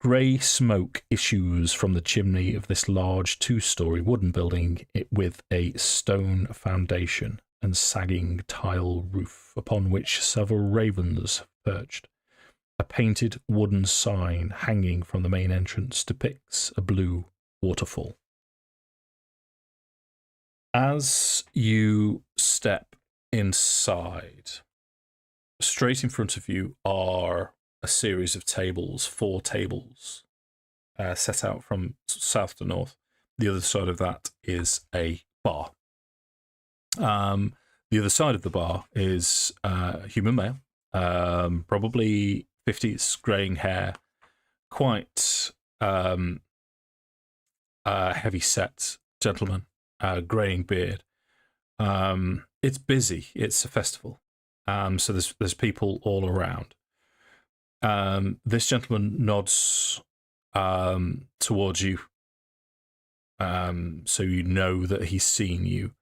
Grey smoke issues from the chimney of this large 2-story wooden building with a stone foundation and sagging tile roof upon which several ravens have perched. A painted wooden sign hanging from the main entrance depicts a blue waterfall. As you step inside, straight in front of you are a series of tables, 4 tables, set out from south to north. The other side of that is a bar. The other side of the bar is a human male, probably 50s, greying hair, quite heavy-set gentleman, greying beard. It's busy. It's a festival, so there's people all around. This gentleman nods towards you, so you know that he's seen you.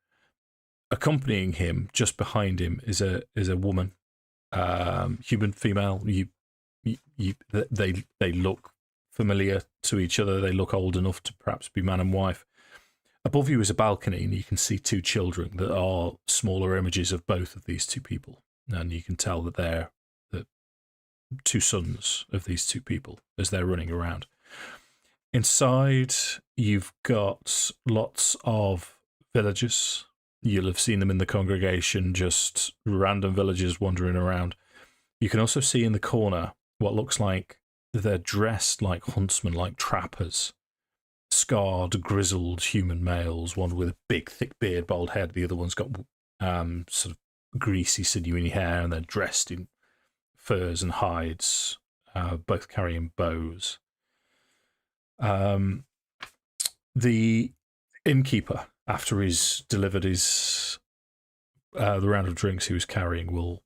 Accompanying him, just behind him, is a woman, human, female. They look familiar to each other. They look old enough to perhaps be man and wife. Above you is a balcony, and you can see 2 children that are smaller images of both of these 2 people, and you can tell that they're 2 sons of these 2 people as they're running around. Inside, you've got lots of villagers. You'll have seen them in the congregation, just random villagers wandering around. You can also see in the corner what looks like they're dressed like huntsmen, like trappers. Scarred, grizzled human males, one with a big, thick beard, bald head. The other one's got sort of greasy, sinewy hair, and they're dressed in furs and hides, both carrying bows. The innkeeper, after he's delivered his the round of drinks he was carrying, will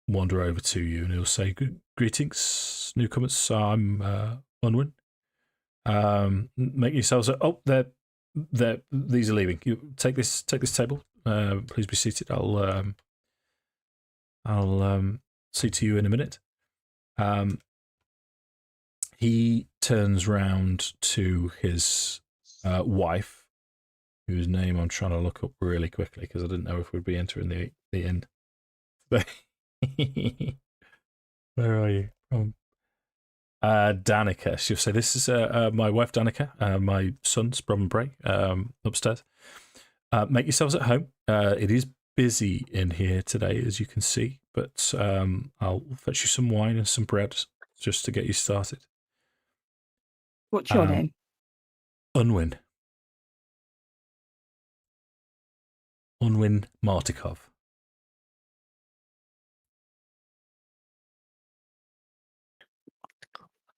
wander over to you and he'll say, "Greetings, newcomers. I'm Unwin. Make yourselves these are leaving. You take this table. Please be seated. I'll see to you in a minute." He turns round to his wife, whose name I'm trying to look up really quickly because I didn't know if we'd be entering the inn. Where are you? Danica. She'll say, "This is my wife, Danica. My son's Brom and Bray, upstairs. Make yourselves at home. It is busy in here today, as you can see, but I'll fetch you some wine and some bread just to get you started." What's your name? Unwin. Unwin Martikov.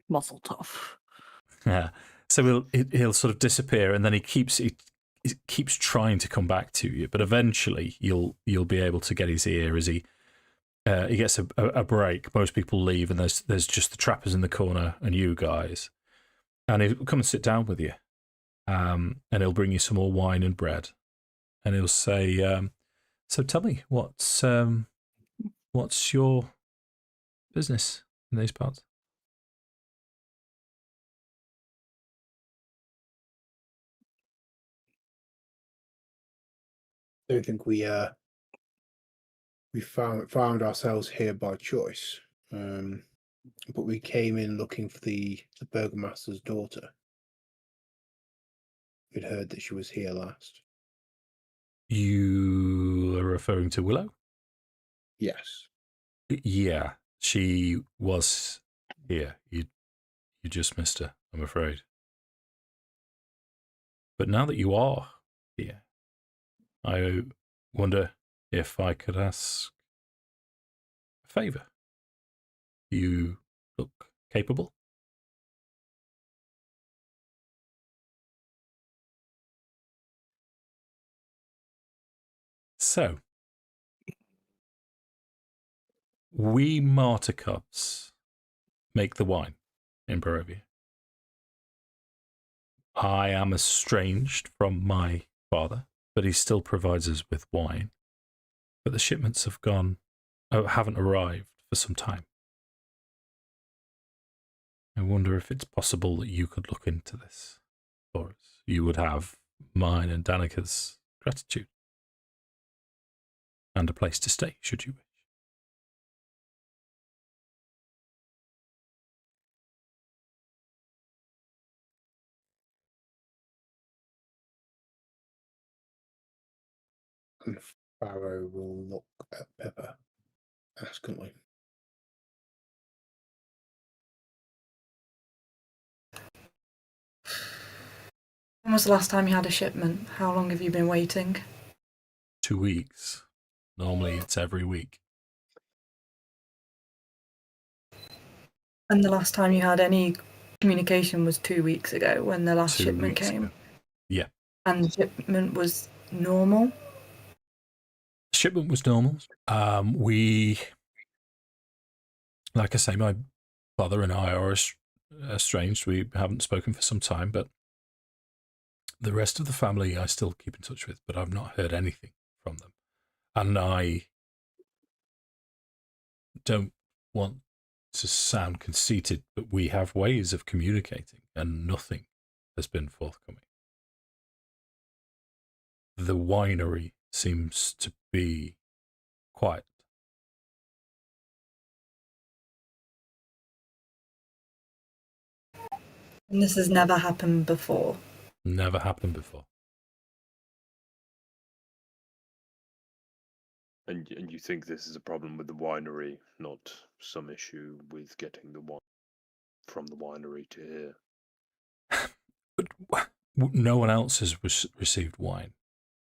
Muzzle tough. Yeah. So he'll sort of disappear, and then he keeps trying to come back to you, but eventually you'll be able to get his ear as he gets a break. Most people leave, and there's just the trappers in the corner and you guys, and he'll come and sit down with you, and he'll bring you some more wine and bread, and he'll say, "So tell me, what's your business in these parts?" I don't think we found ourselves here by choice, but we came in looking for the burgomaster's daughter. We'd heard that she was here last. You are referring to Willow? Yes. Yeah, she was here. You just missed her, I'm afraid. But now that you are here, I wonder if I could ask a favour. You look capable? So, we Martikovs make the wine in Barovia. I am estranged from my father, but he still provides us with wine. But the shipments haven't arrived for some time. I wonder if it's possible that you could look into this for us. You would have mine and Danica's gratitude. And a place to stay, should you wish. And Farrow will look at Pippa askantly. When was the last time you had a shipment? How long have you been waiting? 2 weeks. Normally it's every week. And the last time you had any communication was 2 weeks ago when the last 2 shipment weeks came. ago. Yeah. And the shipment was normal? The shipment was normal. Like I say, my father and I are estranged. We haven't spoken for some time, but the rest of the family I still keep in touch with, but I've not heard anything from them. And I don't want to sound conceited, but we have ways of communicating, and nothing has been forthcoming. The winery seems to be quiet. And this has never happened before? Never happened before. And you think this is a problem with the winery, not some issue with getting the wine from the winery to here? But no one else has received wine.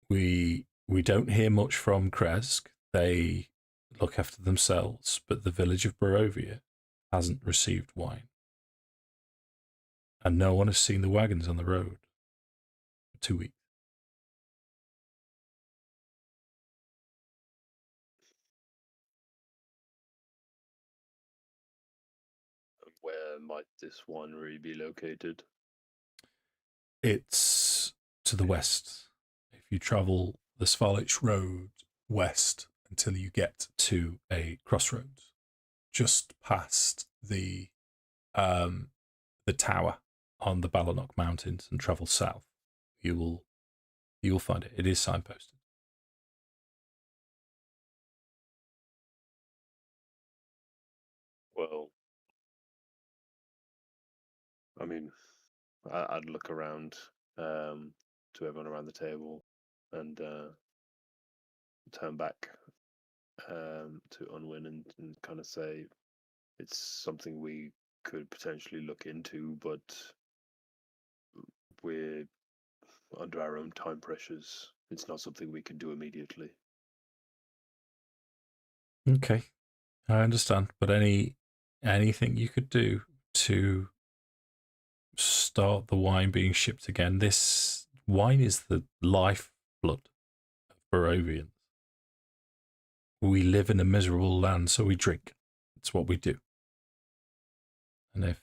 We don't hear much from Kresk. They look after themselves, but the village of Barovia hasn't received wine. And no one has seen the wagons on the road for 2 weeks. Where might this winery be located? It's to the west. If you travel the Svalich Road west until you get to a crossroads, just past the tower on the Balanok Mountains, and travel south, you will find it. It is signposted. Well, I mean, I'd look around to everyone around the table and turn back to Unwin and kind of say it's something we could potentially look into, but we're under our own time pressures. It's not something we can do immediately. Okay, I understand. But anything you could do to start the wine being shipped again? This wine is the lifeblood of Barovians. We live in a miserable land, so we drink. It's what we do. And if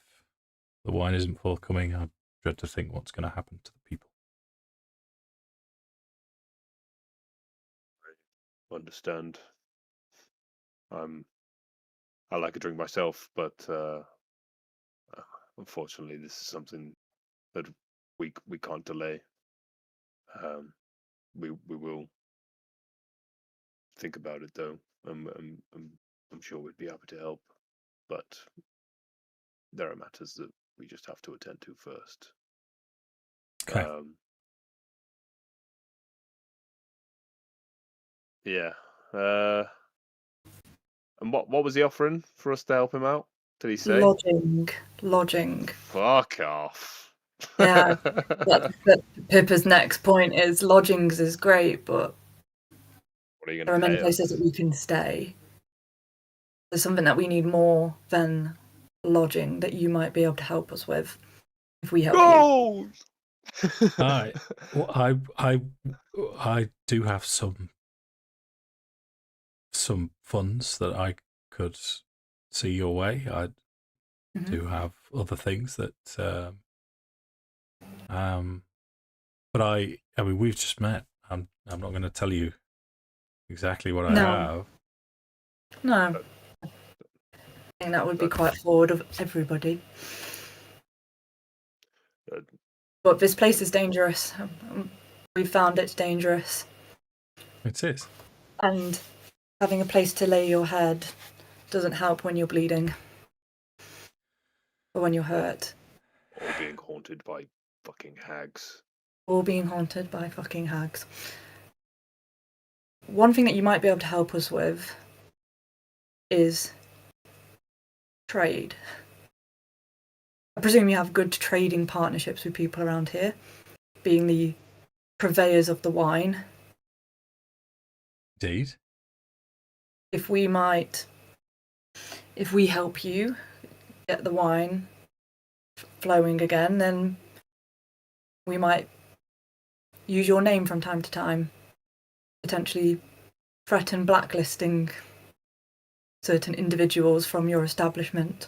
the wine isn't forthcoming, I dread to think what's going to happen to the people. I understand. I like a drink myself, but unfortunately, this is something that we can't delay. We will think about it, though. I'm sure we'd be happy to help, but there are matters that we just have to attend to first. Okay. Yeah. And what was the offering for us to help him out? Did he say? Lodging. Fuck off. Yeah. Pippa's next point is lodgings is great, but what are you there are many pay places us? that we can stay. There's something that we need more than lodging that you might be able to help us with if we help Gold! you. Well, I do have some funds that I could see your way. I do have other things that But I mean, we've just met. I'm not going to tell you exactly what I No. have. No. I think that would be quite forward of everybody. But this place is dangerous. We found it's dangerous. It is. And having a place to lay your head doesn't help when you're bleeding. Or when you're hurt. Or being haunted by fucking hags. Or being haunted by fucking hags. One thing that you might be able to help us with is trade. I presume you have good trading partnerships with people around here, being the purveyors of the wine. Indeed. If we help you get the wine flowing again, then we might use your name from time to time, potentially threaten blacklisting certain individuals from your establishment.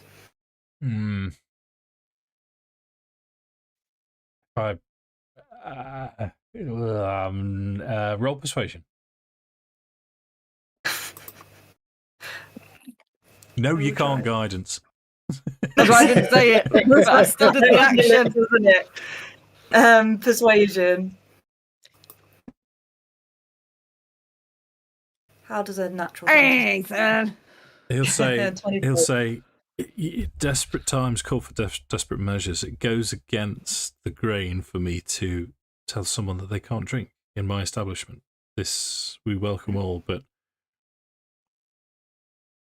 Roll persuasion. No, you can't. Guidance. That's why I didn't say it. But I still did the action. Isn't it? Persuasion. How does a natural? Thanks, He'll say. 24. He'll say. Desperate times call for desperate measures. It goes against the grain for me to tell someone that they can't drink in my establishment. This we welcome all, but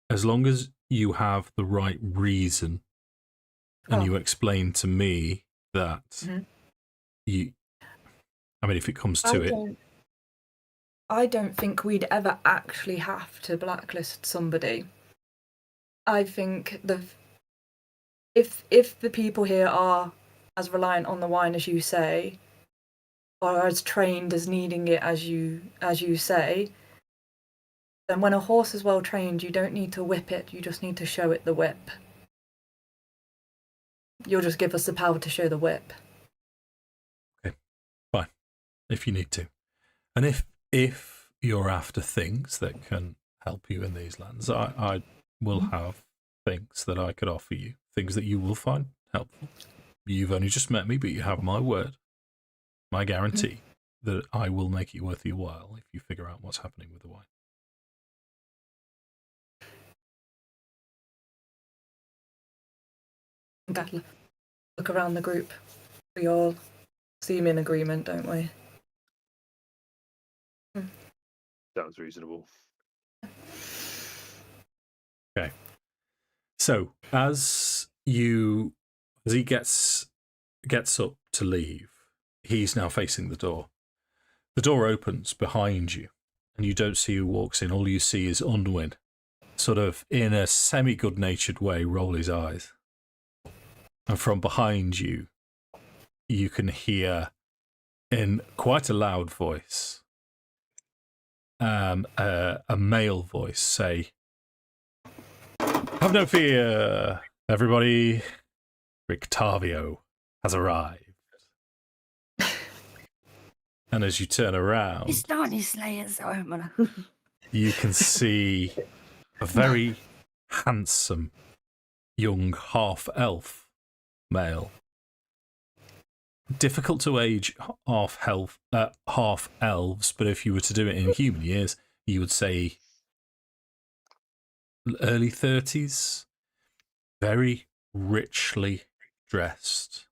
as long as you have the right reason and you explain to me that you, I mean, if it comes to it, I don't think we'd ever actually have to blacklist somebody. I think if the people here are as reliant on the wine as you say, or as trained as needing it as you say, then when a horse is well trained, you don't need to whip it, you just need to show it the whip. You'll just give us the power to show the whip. Okay, fine, if you need to. And if you're after things that can help you in these lands, I will have things that I could offer you, things that you will find helpful. You've only just met me, but you have my word, my guarantee that I will make it worth your while if you figure out what's happening with the wine. Okay. Look around the group. We all seem in agreement, don't we? Sounds reasonable. Okay. So as he gets up to leave, he's now facing the door. The door opens behind you, and you don't see who walks in. All you see is Unwin, sort of in a semi-good-natured way, roll his eyes. And from behind you, you can hear, in quite a loud voice, a male voice say, "Have no fear, everybody. Rictavio has arrived." And as you turn around, It's not his slayers, you can see a very handsome young half-elf male. Difficult to age half-elves, but if you were to do it in human years, you would say early 30s. Very richly dressed.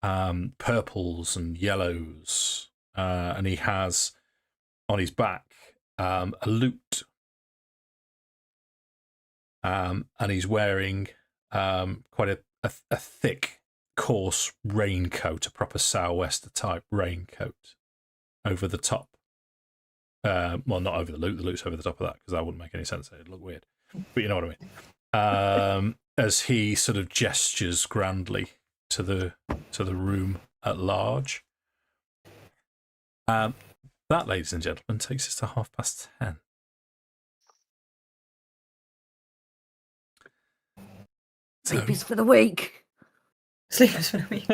Purples and yellows. And he has on his back a lute. And he's wearing quite a thick, coarse raincoat, a proper sou'wester type raincoat over the top. Well, not over the lute. The lute's over the top of that because that wouldn't make any sense. It'd look weird. But you know what I mean. As he sort of gestures grandly to the room at large. That, ladies and gentlemen, takes us to 10:30. Sleep is for the weak. Sleepers for the week.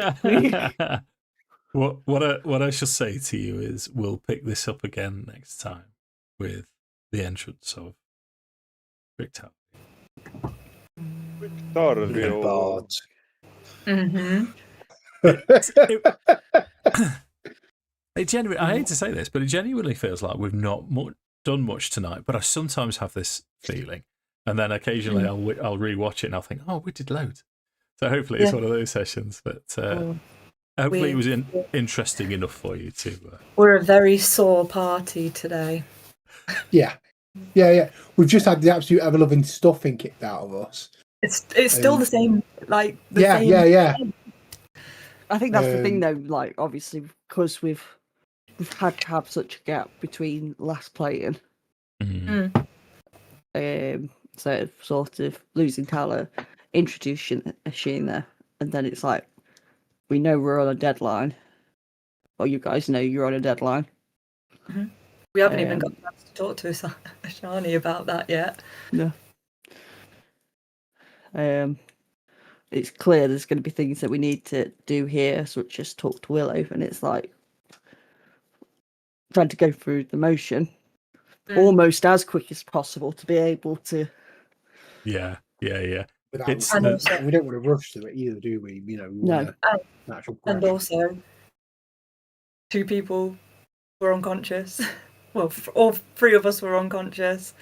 What I shall say to you is we'll pick this up again next time with the entrance of Victor. Bards. Mm-hmm. It genuinely, I hate to say this, but it genuinely feels like we've not done much tonight. But I sometimes have this feeling, and then occasionally I'll rewatch it and I'll think, oh, we did loads. So hopefully it's one of those sessions. But hopefully it was interesting enough for you to. We're a very sore party today. Yeah. We've just had the absolute ever-loving stuffing kicked out of us. It's still the same, like the same. Yeah. I think that's the thing, though. Like, obviously, because we've had to have such a gap between last playing, so sort of losing Tala, introducing Ashina, and then it's like we know we're on a deadline, or you guys know you're on a deadline. Mm-hmm. We haven't even got a chance to talk to Ashani about that yet. No. It's clear there's going to be things that we need to do here, such as talk to Willow, and it's like trying to go through the motion almost as quick as possible to be able to. Yeah. We don't want to rush to it either, do we? You know, no. Natural and also, 2 people were unconscious. Well, all 3 of us were unconscious.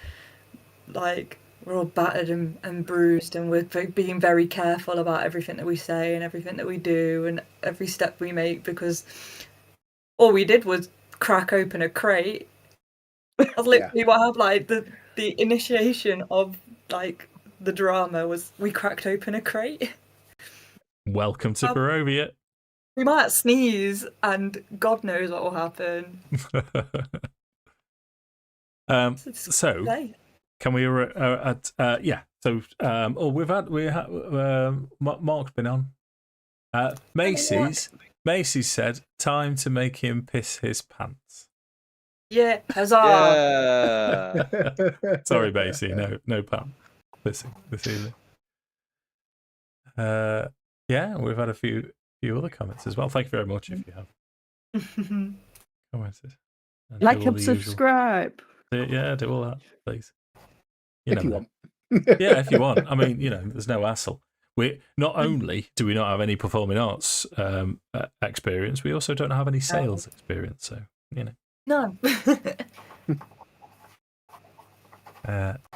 Like, we're all battered and bruised, and we're being very careful about everything that we say and everything that we do and every step we make, because all we did was crack open a crate. That's literally what happened. Like, the initiation of, like, the drama was we cracked open a crate. Welcome to Barovia. We might sneeze, and God knows what will happen. So, can we? Mark's been on. Macy's said, "Time to make him piss his pants." Yeah, huzzah! Yeah. Sorry, Macy, no pants pissing this evening. We've had a few other comments as well. Thank you very much if you have commented. Like and subscribe. Do all that, please. If you want. If you want. I mean, there's no hassle. We not only do we not have any performing arts experience, we also don't have any sales experience. So No.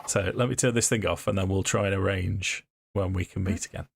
So let me turn this thing off, and then we'll try and arrange when we can meet again.